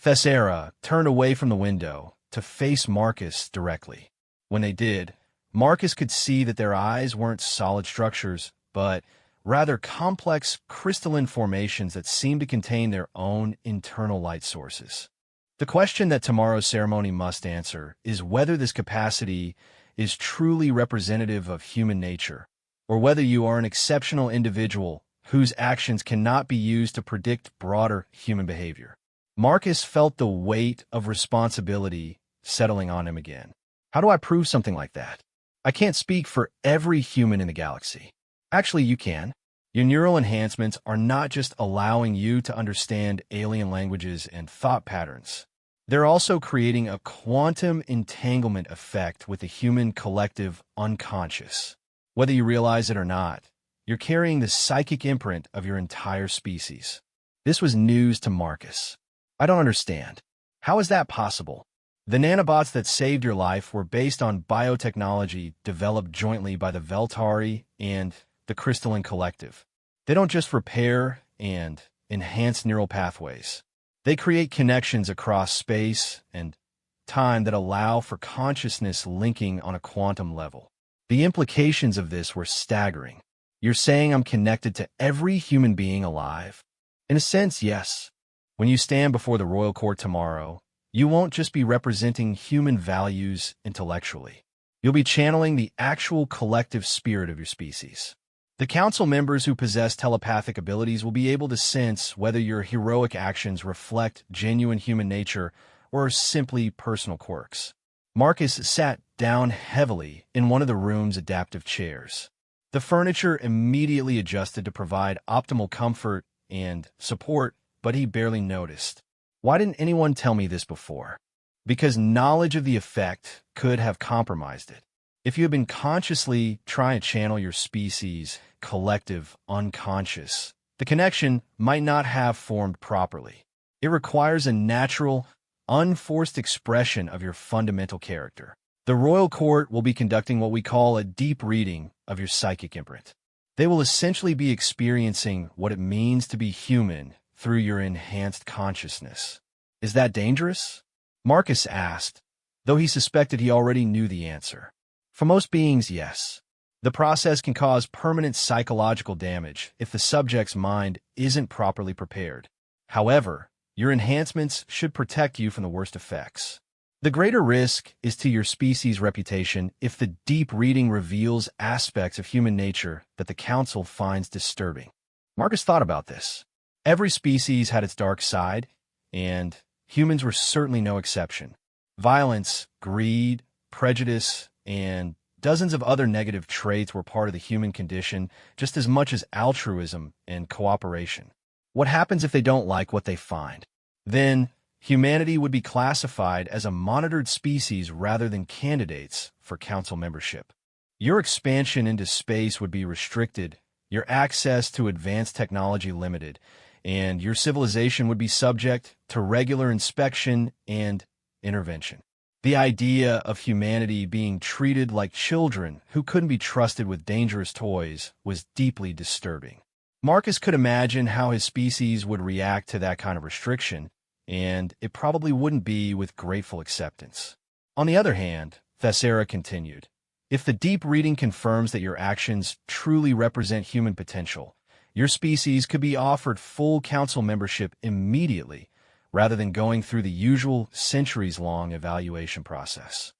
Thessera turned away from the window to face Marcus directly. When they did, Marcus could see that their eyes weren't solid structures, but rather complex crystalline formations that seemed to contain their own internal light sources. The question that tomorrow's ceremony must answer is whether this capacity is truly representative of human nature, or whether you are an exceptional individual whose actions cannot be used to predict broader human behavior. Marcus felt the weight of responsibility settling on him again. How do I prove something like that? I can't speak for every human in the galaxy. Actually, you can. Your neural enhancements are not just allowing you to understand alien languages and thought patterns. They're also creating a quantum entanglement effect with the human collective unconscious. Whether you realize it or not, you're carrying the psychic imprint of your entire species. This was news to Marcus. I don't understand. How is that possible? The nanobots that saved your life were based on biotechnology developed jointly by the Veltari and the Crystalline Collective. They don't just repair and enhance neural pathways. They create connections across space and time that allow for consciousness linking on a quantum level. The implications of this were staggering. You're saying I'm connected to every human being alive? In a sense, yes. When you stand before the royal court tomorrow, you won't just be representing human values intellectually. You'll be channeling the actual collective spirit of your species. The council members who possess telepathic abilities will be able to sense whether your heroic actions reflect genuine human nature or are simply personal quirks. Marcus sat down heavily in one of the room's adaptive chairs. The furniture immediately adjusted to provide optimal comfort and support, but he barely noticed. Why didn't anyone tell me this before? Because knowledge of the effect could have compromised it. If you had been consciously trying to channel your species' collective unconscious, the connection might not have formed properly. It requires a natural, unforced expression of your fundamental character. The royal court will be conducting what we call a deep reading of your psychic imprint. They will essentially be experiencing what it means to be human through your enhanced consciousness. Is that dangerous? Marcus asked, though he suspected he already knew the answer. For most beings, yes. The process can cause permanent psychological damage if the subject's mind isn't properly prepared. However, your enhancements should protect you from the worst effects. The greater risk is to your species' reputation if the deep reading reveals aspects of human nature that the Council finds disturbing. Marcus thought about this. Every species had its dark side, and humans were certainly no exception. Violence, greed, prejudice, and dozens of other negative traits were part of the human condition just as much as altruism and cooperation. What happens if they don't like what they find? Then, humanity would be classified as a monitored species rather than candidates for council membership. Your expansion into space would be restricted, your access to advanced technology limited, and your civilization would be subject to regular inspection and intervention. The idea of humanity being treated like children who couldn't be trusted with dangerous toys was deeply disturbing. Marcus could imagine how his species would react to that kind of restriction, and it probably wouldn't be with grateful acceptance. On the other hand, Thessera continued, if the deep reading confirms that your actions truly represent human potential, your species could be offered full council membership immediately, rather than going through the usual centuries-long evaluation process.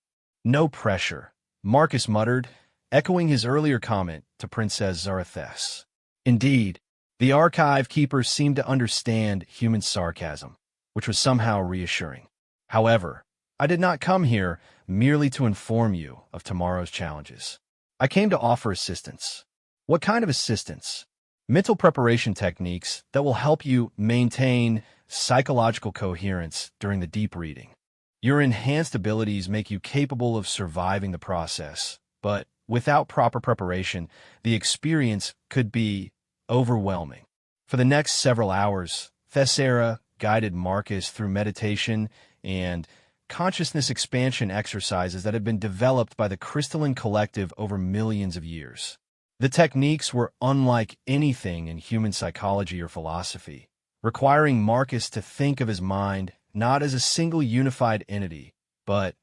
No pressure, Marcus muttered, echoing his earlier comment to Princess Zarathes. Indeed, the archive keepers seemed to understand human sarcasm, which was somehow reassuring. However, I did not come here merely to inform you of tomorrow's challenges. I came to offer assistance. What kind of assistance? Mental preparation techniques that will help you maintain psychological coherence during the deep reading. Your enhanced abilities make you capable of surviving the process, but without proper preparation, the experience could be overwhelming. For the next several hours, Thessera guided Marcus through meditation and consciousness expansion exercises that had been developed by the Crystalline Collective over millions of years. The techniques were unlike anything in human psychology or philosophy, requiring Marcus to think of his mind not as a single unified entity, but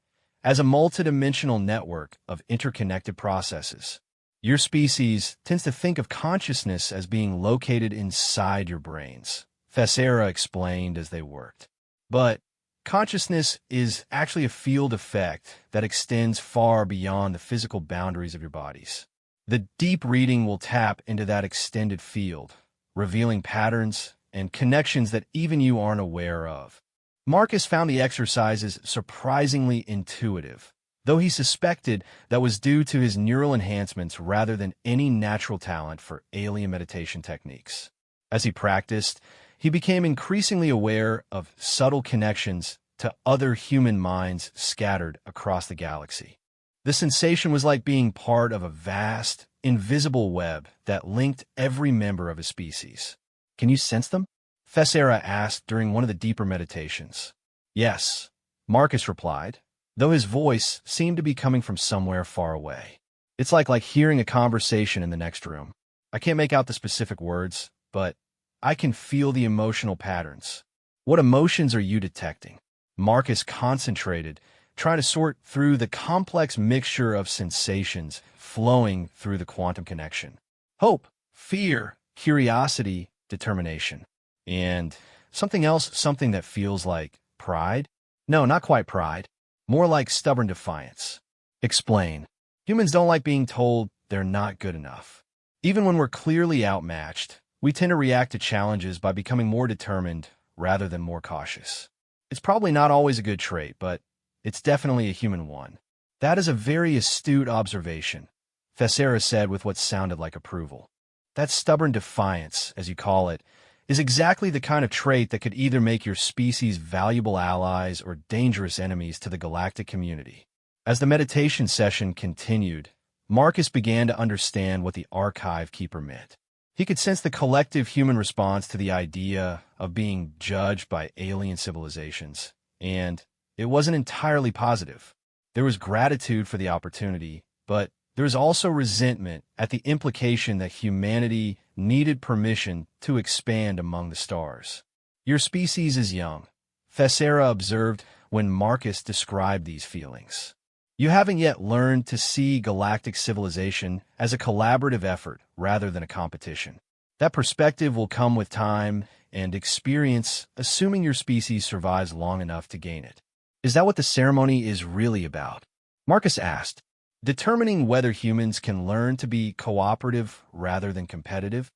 as a multidimensional network of interconnected processes. Your species tends to think of consciousness as being located inside your brains, Thessera explained as they worked. But consciousness is actually a field effect that extends far beyond the physical boundaries of your bodies. The deep reading will tap into that extended field, revealing patterns and connections that even you aren't aware of. Marcus found the exercises surprisingly intuitive, though he suspected that was due to his neural enhancements rather than any natural talent for alien meditation techniques. As he practiced, he became increasingly aware of subtle connections to other human minds scattered across the galaxy. The sensation was like being part of a vast, invisible web that linked every member of his species. Can you sense them? Thessera asked during one of the deeper meditations. Yes, Marcus replied, though his voice seemed to be coming from somewhere far away. It's like hearing a conversation in the next room. I can't make out the specific words, but I can feel the emotional patterns. What emotions are you detecting? Marcus concentrated, trying to sort through the complex mixture of sensations flowing through the quantum connection. Hope, fear, curiosity, determination. And something else, something that feels like pride? No, not quite pride. More like stubborn defiance. Explain. Humans don't like being told they're not good enough. Even when we're clearly outmatched, we tend to react to challenges by becoming more determined rather than more cautious. It's probably not always a good trait, but it's definitely a human one. That is a very astute observation, Thessera said with what sounded like approval. That stubborn defiance, as you call it, is exactly the kind of trait that could either make your species valuable allies or dangerous enemies to the galactic community. As the meditation session continued, Marcus began to understand what the archive keeper meant. He could sense the collective human response to the idea of being judged by alien civilizations, and it wasn't entirely positive. There was gratitude for the opportunity, but there was also resentment at the implication that humanity needed permission to expand among the stars. Your species is young, Thessera observed when Marcus described these feelings. You haven't yet learned to see galactic civilization as a collaborative effort rather than a competition. That perspective will come with time and experience, assuming your species survives long enough to gain it. Is that what the ceremony is really about? Marcus asked, determining whether humans can learn to be cooperative rather than competitive?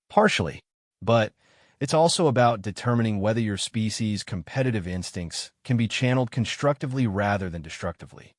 Partially, but it's also about determining whether your species' competitive instincts can be channeled constructively rather than destructively.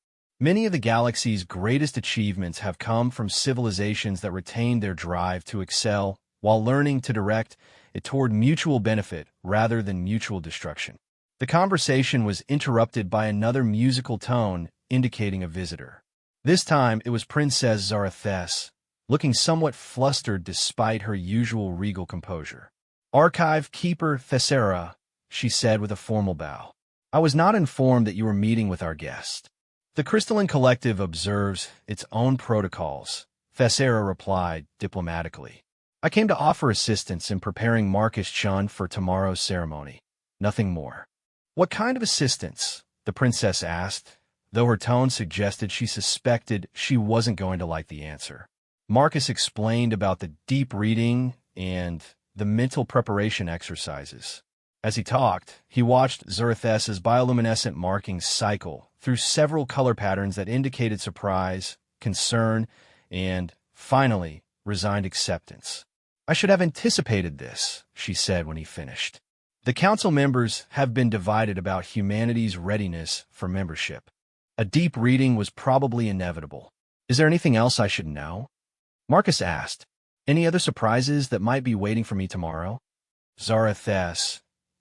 Many of the galaxy's greatest achievements have come from civilizations that retained their drive to excel while learning to direct it toward mutual benefit rather than mutual destruction. The conversation was interrupted by another musical tone indicating a visitor. This time it was Princess Zarathus, looking somewhat flustered despite her usual regal composure. "Archive Keeper Thessera," she said with a formal bow. "I was not informed that you were meeting with our guest." "The Crystalline Collective observes its own protocols," Thessera replied diplomatically. "I came to offer assistance in preparing Marcus Chun for tomorrow's ceremony. Nothing more." "What kind of assistance?" the princess asked, though her tone suggested she suspected she wasn't going to like the answer. Marcus explained about the deep reading and the mental preparation exercises. As he talked, he watched Zarathus's bioluminescent markings cycle through several color patterns that indicated surprise, concern, and, finally, resigned acceptance. "I should have anticipated this," she said when he finished. "The council members have been divided about humanity's readiness for membership. A deep reading was probably inevitable. Is there anything else I should know?" Marcus asked. "Any other surprises that might be waiting for me tomorrow?" Zarathus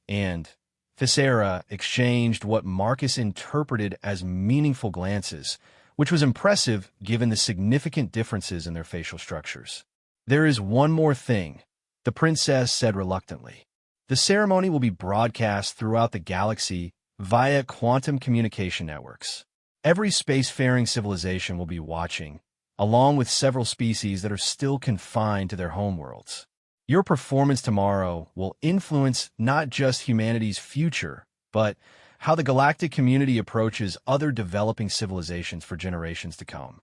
and Thessera exchanged what Marcus interpreted as meaningful glances, which was impressive given the significant differences in their facial structures. "There is one more thing," the princess said reluctantly. "The ceremony will be broadcast throughout the galaxy via quantum communication networks. Every spacefaring civilization will be watching, along with several species that are still confined to their homeworlds. Your performance tomorrow will influence not just humanity's future, but how the galactic community approaches other developing civilizations for generations to come."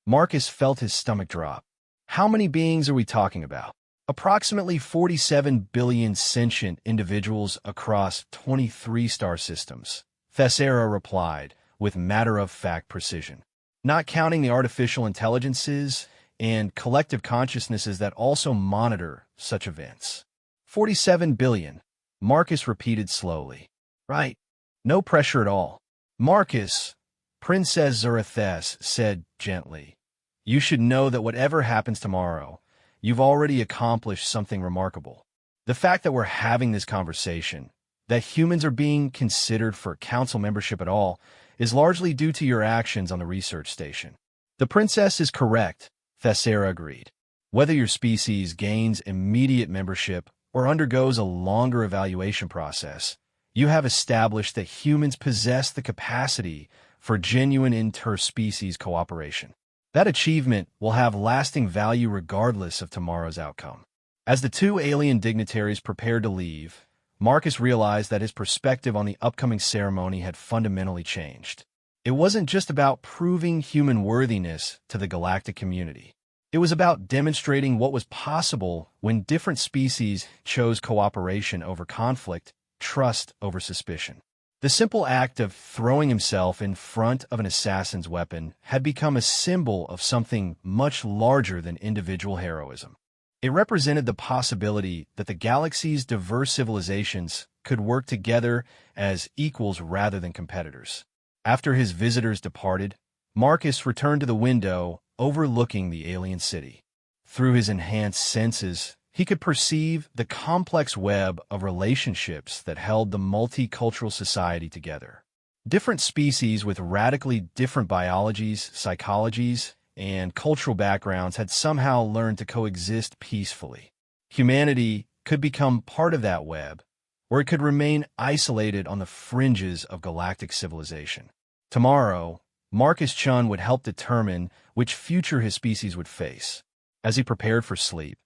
Marcus felt his stomach drop. "How many beings are we talking about?" "Approximately 47 billion sentient individuals across 23 star systems," Thessera replied with matter-of-fact precision. "Not counting the artificial intelligences and collective consciousnesses that also monitor such events." 47 billion, Marcus repeated slowly. "Right. No pressure at all." "Marcus," Princess Zarathus said gently, "you should know that whatever happens tomorrow, you've already accomplished something remarkable. The fact that we're having this conversation, that humans are being considered for council membership at all, is largely due to your actions on the research station." "The princess is correct," Thessera agreed. "Whether your species gains immediate membership or undergoes a longer evaluation process, you have established that humans possess the capacity for genuine interspecies cooperation. That achievement will have lasting value regardless of tomorrow's outcome." As the two alien dignitaries prepared to leave, Marcus realized that his perspective on the upcoming ceremony had fundamentally changed. It wasn't just about proving human worthiness to the galactic community. It was about demonstrating what was possible when different species chose cooperation over conflict, trust over suspicion. The simple act of throwing himself in front of an assassin's weapon had become a symbol of something much larger than individual heroism. It represented the possibility that the galaxy's diverse civilizations could work together as equals rather than competitors. After his visitors departed, Marcus returned to the window overlooking the alien city. Through his enhanced senses, he could perceive the complex web of relationships that held the multicultural society together. Different species with radically different biologies, psychologies, and cultural backgrounds had somehow learned to coexist peacefully. Humanity could become part of that web, or it could remain isolated on the fringes of galactic civilization. Tomorrow, Marcus Chun would help determine which future his species would face. As he prepared for sleep,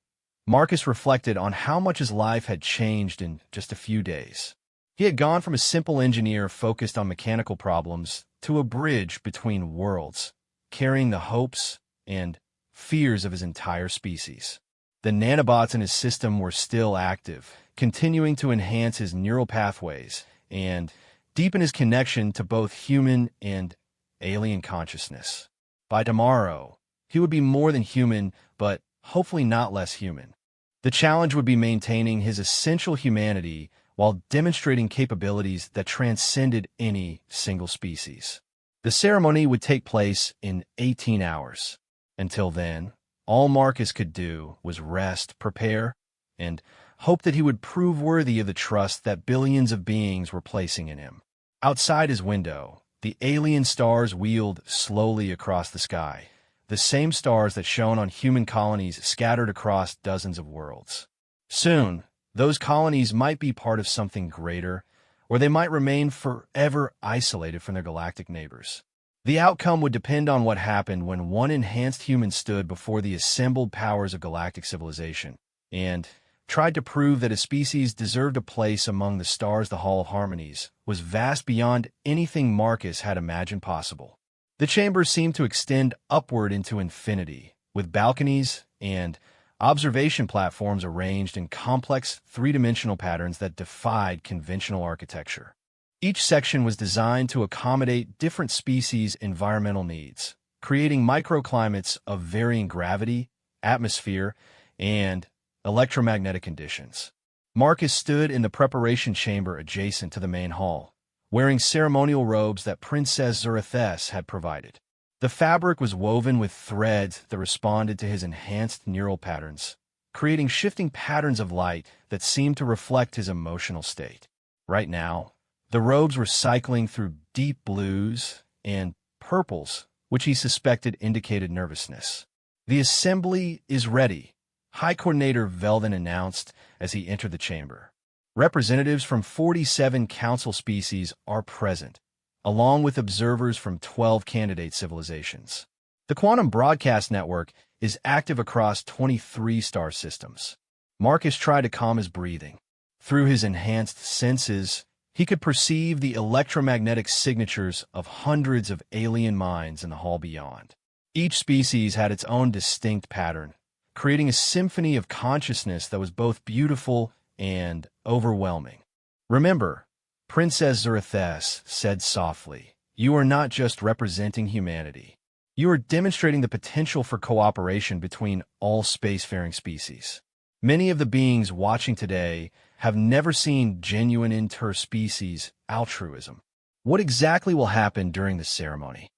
Marcus reflected on how much his life had changed in just a few days. He had gone from a simple engineer focused on mechanical problems to a bridge between worlds, carrying the hopes and fears of his entire species. The nanobots in his system were still active, continuing to enhance his neural pathways and deepen his connection to both human and alien consciousness. By tomorrow, he would be more than human, but hopefully not less human. The challenge would be maintaining his essential humanity while demonstrating capabilities that transcended any single species. The ceremony would take place in 18 hours. Until then, all Marcus could do was rest, prepare, and hope that he would prove worthy of the trust that billions of beings were placing in him. Outside his window, the alien stars wheeled slowly across the sky, the same stars that shone on human colonies scattered across dozens of worlds. Soon, those colonies might be part of something greater, or they might remain forever isolated from their galactic neighbors. The outcome would depend on what happened when one enhanced human stood before the assembled powers of galactic civilization and tried to prove that a species deserved a place among the stars. The Hall of Harmonies was vast beyond anything Marcus had imagined possible. The chambers seemed to extend upward into infinity, with balconies and observation platforms arranged in complex three-dimensional patterns that defied conventional architecture. Each section was designed to accommodate different species' environmental needs, creating microclimates of varying gravity, atmosphere, and electromagnetic conditions. Marcus stood in the preparation chamber adjacent to the main hall, wearing ceremonial robes that Princess Zerethess had provided. The fabric was woven with threads that responded to his enhanced neural patterns, creating shifting patterns of light that seemed to reflect his emotional state. Right now, the robes were cycling through deep blues and purples, which he suspected indicated nervousness. "The assembly is ready," High Coordinator Velden announced as he entered the chamber. Representatives from 47 council species are present, along with observers from 12 candidate civilizations. The Quantum Broadcast Network is active across 23 star systems. Marcus tried to calm his breathing. Through his enhanced senses, he could perceive the electromagnetic signatures of hundreds of alien minds in the hall beyond. Each species had its own distinct pattern, creating a symphony of consciousness that was both beautiful and overwhelming. "Remember," Princess Zerethess said softly, "you are not just representing humanity. You are demonstrating the potential for cooperation between all spacefaring species. Many of the beings watching today have never seen genuine interspecies altruism." "What exactly will happen during the ceremony?"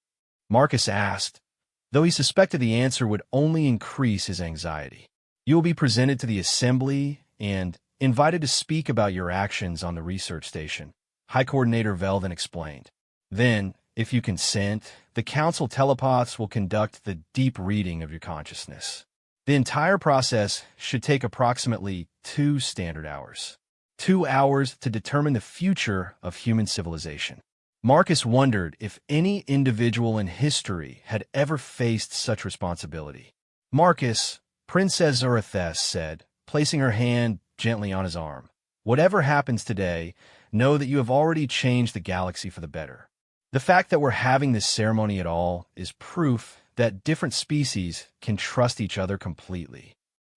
Marcus asked, though he suspected the answer would only increase his anxiety. "You will be presented to the assembly and invited to speak about your actions on the research station," High Coordinator Velden explained. "Then, if you consent, the council telepaths will conduct the deep reading of your consciousness. The entire process should take approximately 2 standard hours. 2 hours to determine the future of human civilization." Marcus wondered if any individual in history had ever faced such responsibility. "Marcus," Princess Zerethess said, placing her hand gently on his arm, "whatever happens today, know that you have already changed the galaxy for the better. The fact that we're having this ceremony at all is proof that different species can trust each other completely."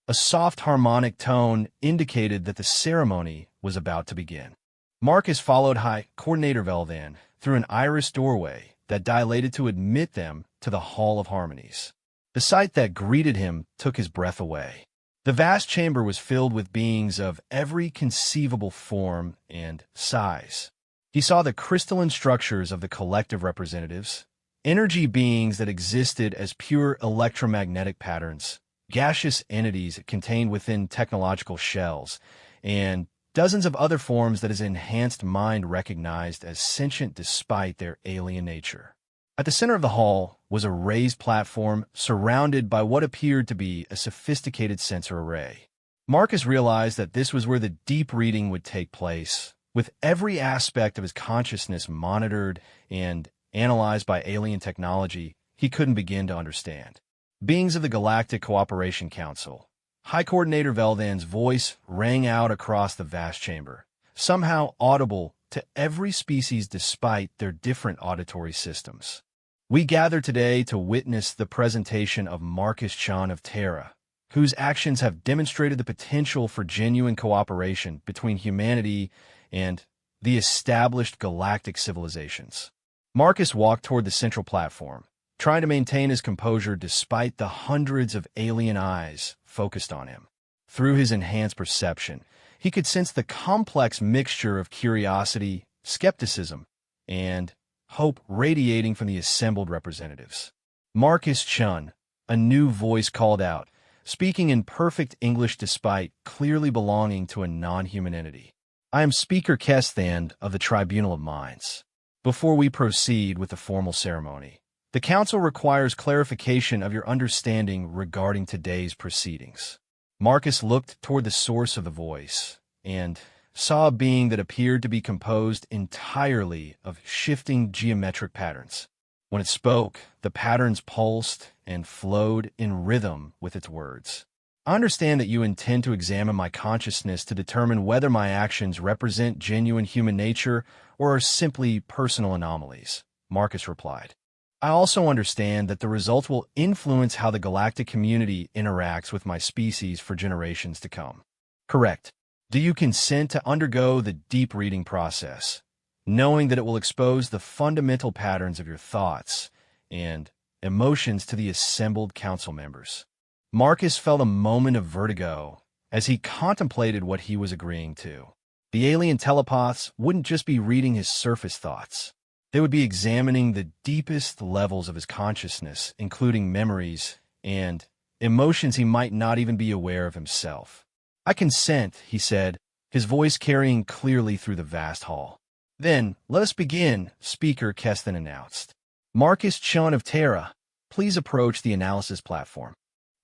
A soft harmonic tone indicated that the ceremony was about to begin. Marcus followed High Coordinator Velden through an iris doorway that dilated to admit them to the Hall of Harmonies. The sight that greeted him took his breath away. The vast chamber was filled with beings of every conceivable form and size. He saw the crystalline structures of the collective representatives, energy beings that existed as pure electromagnetic patterns, gaseous entities contained within technological shells, and dozens of other forms that his enhanced mind recognized as sentient despite their alien nature. At the center of the hall was a raised platform surrounded by what appeared to be a sophisticated sensor array. Marcus realized that this was where the deep reading would take place, with every aspect of his consciousness monitored and analyzed by alien technology he couldn't begin to understand. Beings of the Galactic Cooperation Council. High Coordinator Velden's voice rang out across the vast chamber, somehow audible to every species despite their different auditory systems. "We gather today to witness the presentation of Marcus Chan of Terra, whose actions have demonstrated the potential for genuine cooperation between humanity and the established galactic civilizations." Marcus walked toward the central platform, trying to maintain his composure despite the hundreds of alien eyes focused on him. Through his enhanced perception, he could sense the complex mixture of curiosity, skepticism, and hope radiating from the assembled representatives. Marcus Chun, a new voice called out, speaking in perfect English despite clearly belonging to a non-human entity. I am Speaker Kesthan of the Tribunal of Minds. Before we proceed with the formal ceremony, the Council requires clarification of your understanding regarding today's proceedings. Marcus looked toward the source of the voice and saw a being that appeared to be composed entirely of shifting geometric patterns. When it spoke, the patterns pulsed and flowed in rhythm with its words. I understand that you intend to examine my consciousness to determine whether my actions represent genuine human nature or are simply personal anomalies, Marcus replied. I also understand that the results will influence how the galactic community interacts with my species for generations to come. Correct. Do you consent to undergo the deep reading process, knowing that it will expose the fundamental patterns of your thoughts and emotions to the assembled council members? Marcus felt a moment of vertigo as he contemplated what he was agreeing to. The alien telepaths wouldn't just be reading his surface thoughts. They would be examining the deepest levels of his consciousness, including memories and emotions he might not even be aware of himself. I consent, he said, his voice carrying clearly through the vast hall. Then, let us begin, Speaker Keston announced. Marcus Chun of Terra, please approach the analysis platform.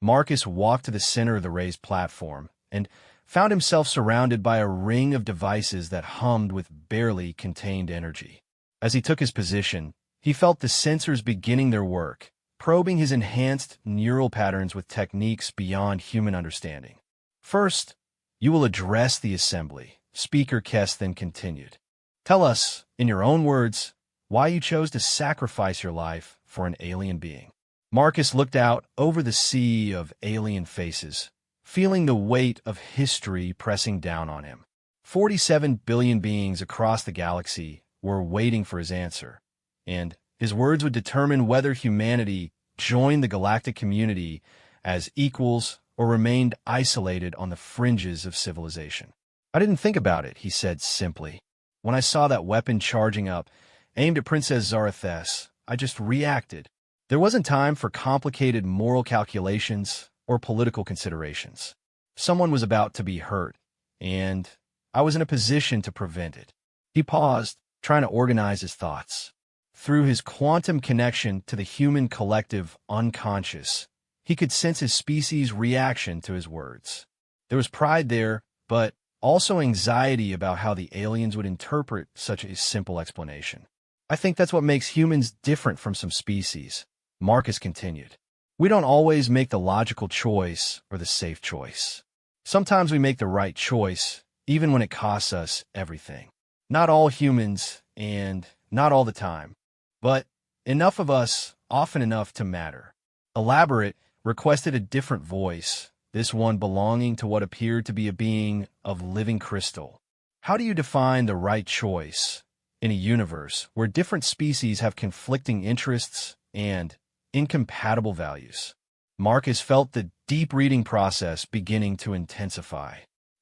Marcus walked to the center of the raised platform and found himself surrounded by a ring of devices that hummed with barely contained energy. As he took his position, he felt the sensors beginning their work, probing his enhanced neural patterns with techniques beyond human understanding. First, you will address the assembly, Speaker Kest then continued. Tell us, in your own words, why you chose to sacrifice your life for an alien being. Marcus looked out over the sea of alien faces, feeling the weight of history pressing down on him. 47 billion beings across the galaxy were waiting for his answer, and his words would determine whether humanity joined the galactic community as equals or remained isolated on the fringes of civilization. I didn't think about it, he said simply. When I saw that weapon charging up, aimed at Princess Zarathes, I just reacted. There wasn't time for complicated moral calculations or political considerations. Someone was about to be hurt, and I was in a position to prevent it. He paused, trying to organize his thoughts. Through his quantum connection to the human collective unconscious, he could sense his species' reaction to his words. There was pride there, but also anxiety about how the aliens would interpret such a simple explanation. I think that's what makes humans different from some species, Marcus continued. We don't always make the logical choice or the safe choice. Sometimes we make the right choice, even when it costs us everything. Not all humans, and not all the time, but enough of us, often enough to matter. Elaborate requested a different voice, this one belonging to what appeared to be a being of living crystal. How do you define the right choice in a universe where different species have conflicting interests and incompatible values? Marcus felt the deep reading process beginning to intensify.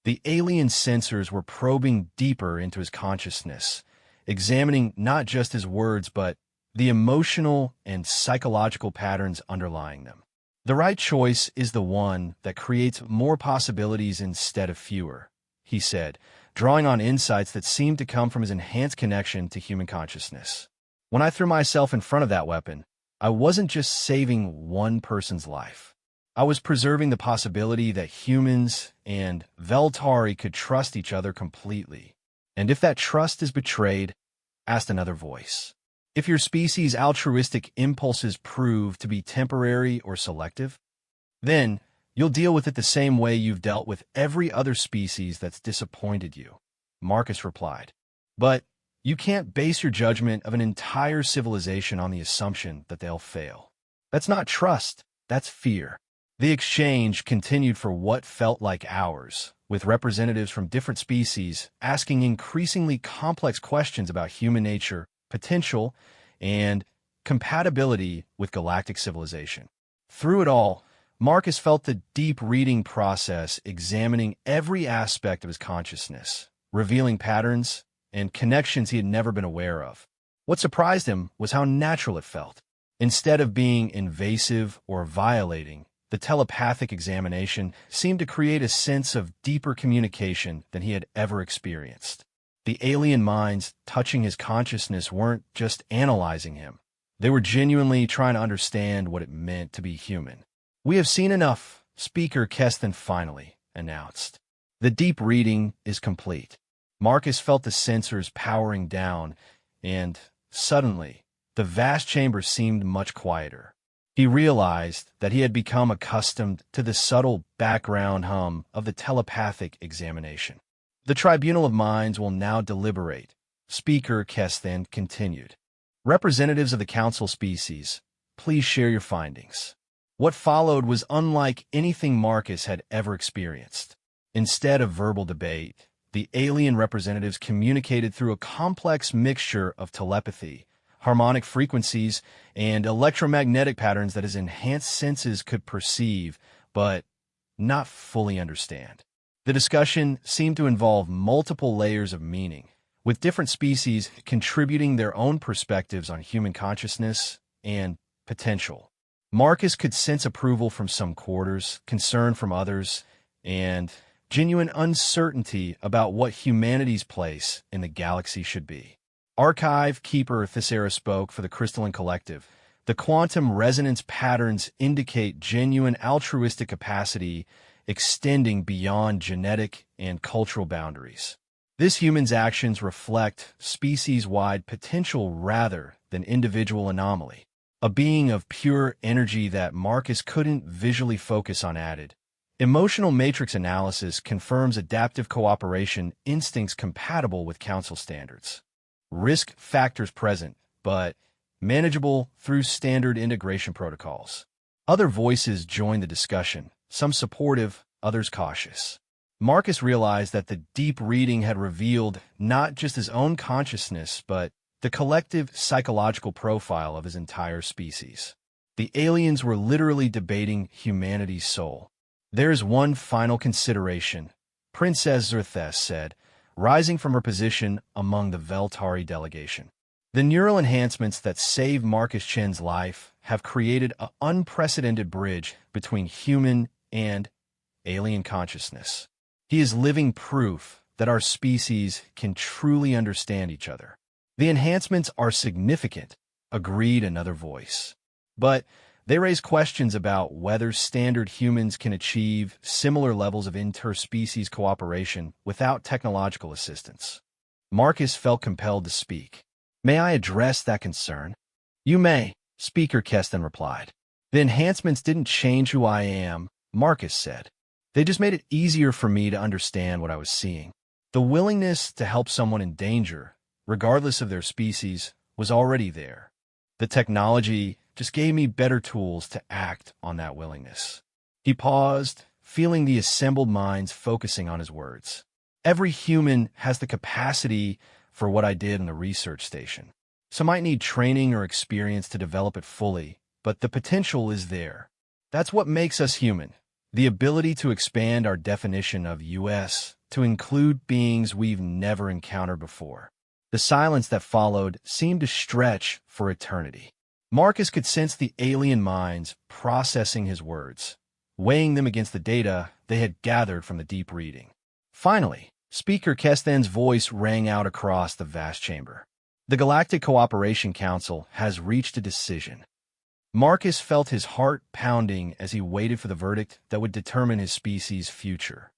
The alien sensors were probing deeper into his consciousness, examining not just his words but the emotional and psychological patterns underlying them. The right choice is the one that creates more possibilities instead of fewer, he said, drawing on insights that seemed to come from his enhanced connection to human consciousness. When I threw myself in front of that weapon, I wasn't just saving one person's life. I was preserving the possibility that humans and Veltari could trust each other completely. And if that trust is betrayed, asked another voice. If your species' altruistic impulses prove to be temporary or selective, then you'll deal with it the same way you've dealt with every other species that's disappointed you, Marcus replied. But you can't base your judgment of an entire civilization on the assumption that they'll fail. That's not trust, that's fear. The exchange continued for what felt like hours, with representatives from different species asking increasingly complex questions about human nature, potential, and compatibility with galactic civilization. Through it all, Marcus felt the deep reading process examining every aspect of his consciousness, revealing patterns and connections he had never been aware of. What surprised him was how natural it felt. Instead of being invasive or violating, the telepathic examination seemed to create a sense of deeper communication than he had ever experienced. The alien minds touching his consciousness weren't just analyzing him. They were genuinely trying to understand what it meant to be human. "We have seen enough," Speaker Keston finally announced. "The deep reading is complete." Marcus felt the sensors powering down, and suddenly, the vast chamber seemed much quieter. He realized that he had become accustomed to the subtle background hum of the telepathic examination. "The Tribunal of Minds will now deliberate," Speaker Keston continued. "Representatives of the Council species, please share your findings." What followed was unlike anything Marcus had ever experienced. Instead of verbal debate, the alien representatives communicated through a complex mixture of telepathy, harmonic frequencies, and electromagnetic patterns that his enhanced senses could perceive, but not fully understand. The discussion seemed to involve multiple layers of meaning, with different species contributing their own perspectives on human consciousness and potential. Marcus could sense approval from some quarters, concern from others, and genuine uncertainty about what humanity's place in the galaxy should be. Archive Keeper Thessera spoke for the Crystalline Collective. "The quantum resonance patterns indicate genuine altruistic capacity extending beyond genetic and cultural boundaries. This human's actions reflect species-wide potential rather than individual anomaly." A being of pure energy that Marcus couldn't visually focus on added, "Emotional matrix analysis confirms adaptive cooperation instincts compatible with Council standards. Risk factors present, but manageable through standard integration protocols." Other voices joined the discussion, some supportive, others cautious. Marcus realized that the deep reading had revealed not just his own consciousness, but the collective psychological profile of his entire species. The aliens were literally debating humanity's soul. "There's one final consideration," Princess Zerthes said, rising from her position among the Veltari delegation. "The neural enhancements that saved Marcus Chen's life have created an unprecedented bridge between human and alien consciousness. He is living proof that our species can truly understand each other." "The enhancements are significant," agreed another voice. "But they raise questions about whether standard humans can achieve similar levels of interspecies cooperation without technological assistance." Marcus felt compelled to speak. "May I address that concern?" "You may," Speaker Keston replied. "The enhancements didn't change who I am," Marcus said. "They just made it easier for me to understand what I was seeing. The willingness to help someone in danger, regardless of their species, was already there. The technology just gave me better tools to act on that willingness." He paused, feeling the assembled minds focusing on his words. "Every human has the capacity for what I did in the research station. Some might need training or experience to develop it fully, but the potential is there. That's what makes us human. The ability to expand our definition of US to include beings we've never encountered before." The silence that followed seemed to stretch for eternity. Marcus could sense the alien minds processing his words, weighing them against the data they had gathered from the deep reading. Finally, Speaker Keston's voice rang out across the vast chamber. "The Galactic Cooperation Council has reached a decision." Marcus felt his heart pounding as he waited for the verdict that would determine his species' future.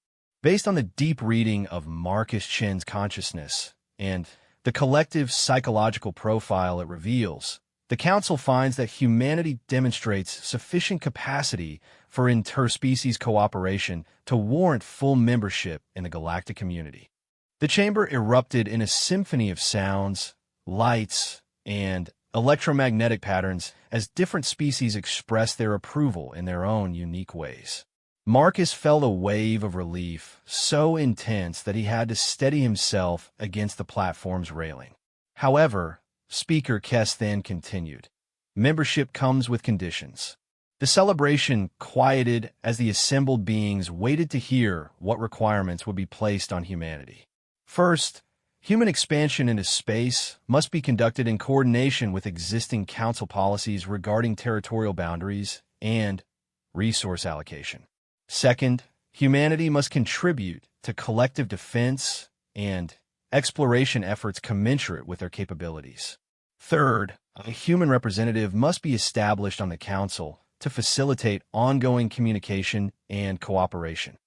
Based on the deep reading of Marcus Chen's consciousness and the collective psychological profile it reveals, the Council finds that humanity demonstrates sufficient capacity for interspecies cooperation to warrant full membership in the galactic community. The chamber erupted in a symphony of sounds, lights, and electromagnetic patterns as different species expressed their approval in their own unique ways. Marcus felt a wave of relief so intense that he had to steady himself against the platform's railing. However, Speaker Keston continued, "Membership comes with conditions." The celebration quieted as the assembled beings waited to hear what requirements would be placed on humanity. First, Human expansion into space must be conducted in coordination with existing council policies regarding territorial boundaries and resource allocation. Second, humanity must contribute to collective defense and exploration efforts commensurate with their capabilities. Third, a human representative must be established on the council to facilitate ongoing communication and cooperation.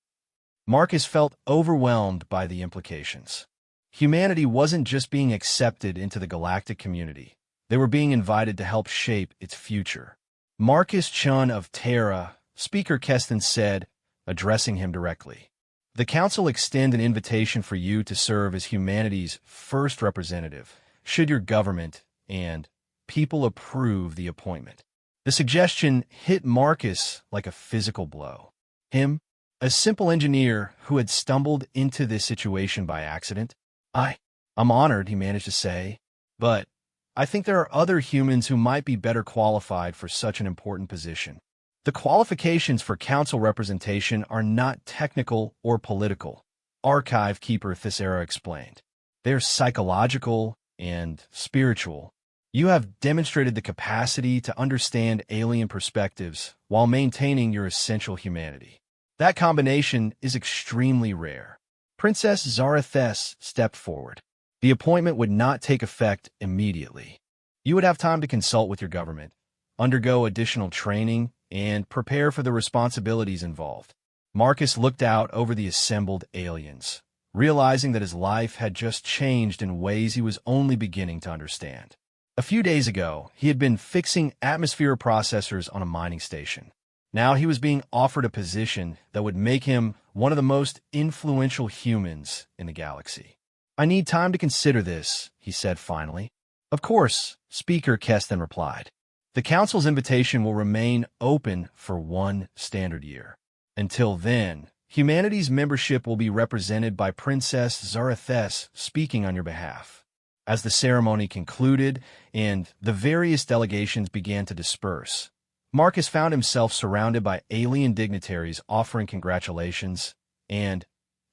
Marcus felt overwhelmed by the implications. Humanity wasn't just being accepted into the galactic community. They were being invited to help shape its future. Marcus Chun of Terra, Speaker Keston said, addressing him directly. The Council extend an invitation for you to serve as humanity's first representative, should your government and people approve the appointment. The suggestion hit Marcus like a physical blow. Him, a simple engineer who had stumbled into this situation by accident. I'm honored, he managed to say, but I think there are other humans who might be better qualified for such an important position. The qualifications for council representation are not technical or political, archive keeper Thessera explained. They're psychological and spiritual. You have demonstrated the capacity to understand alien perspectives while maintaining your essential humanity. That combination is extremely rare. Princess Zarathes stepped forward. The appointment would not take effect immediately. You would have time to consult with your government, undergo additional training, and prepare for the responsibilities involved. Marcus looked out over the assembled aliens, realizing that his life had just changed in ways he was only beginning to understand. A few days ago, he had been fixing atmosphere processors on a mining station. Now he was being offered a position that would make him one of the most influential humans in the galaxy. I need time to consider this, he said finally. Of course, Speaker Keston replied. The Council's invitation will remain open for 1 standard year. Until then, humanity's membership will be represented by Princess Zarathes speaking on your behalf. As the ceremony concluded and the various delegations began to disperse, Marcus found himself surrounded by alien dignitaries offering congratulations and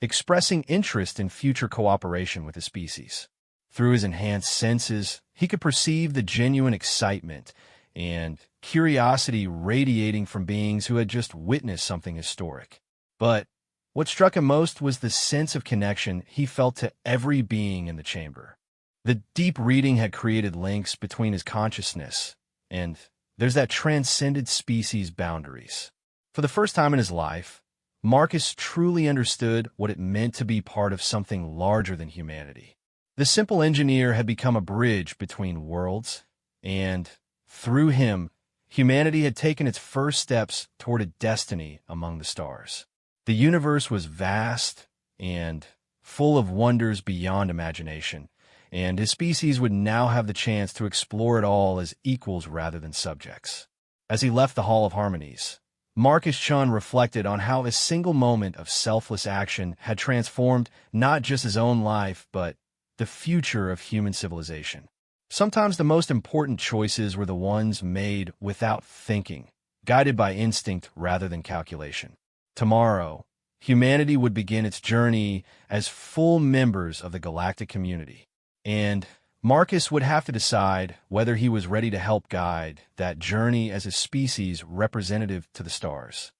expressing interest in future cooperation with the species. Through his enhanced senses, he could perceive the genuine excitement and curiosity radiating from beings who had just witnessed something historic. But what struck him most was the sense of connection he felt to every being in the chamber. The deep reading had created links between his consciousness and there's that transcended species boundaries. For the first time in his life, Marcus truly understood what it meant to be part of something larger than humanity. The simple engineer had become a bridge between worlds, and through him, humanity had taken its first steps toward a destiny among the stars. The universe was vast and full of wonders beyond imagination, and his species would now have the chance to explore it all as equals rather than subjects. As he left the Hall of Harmonies, Marcus Chun reflected on how a single moment of selfless action had transformed not just his own life, but the future of human civilization. Sometimes the most important choices were the ones made without thinking, guided by instinct rather than calculation. Tomorrow, humanity would begin its journey as full members of the galactic community. And Marcus would have to decide whether he was ready to help guide that journey as a species representative to the stars.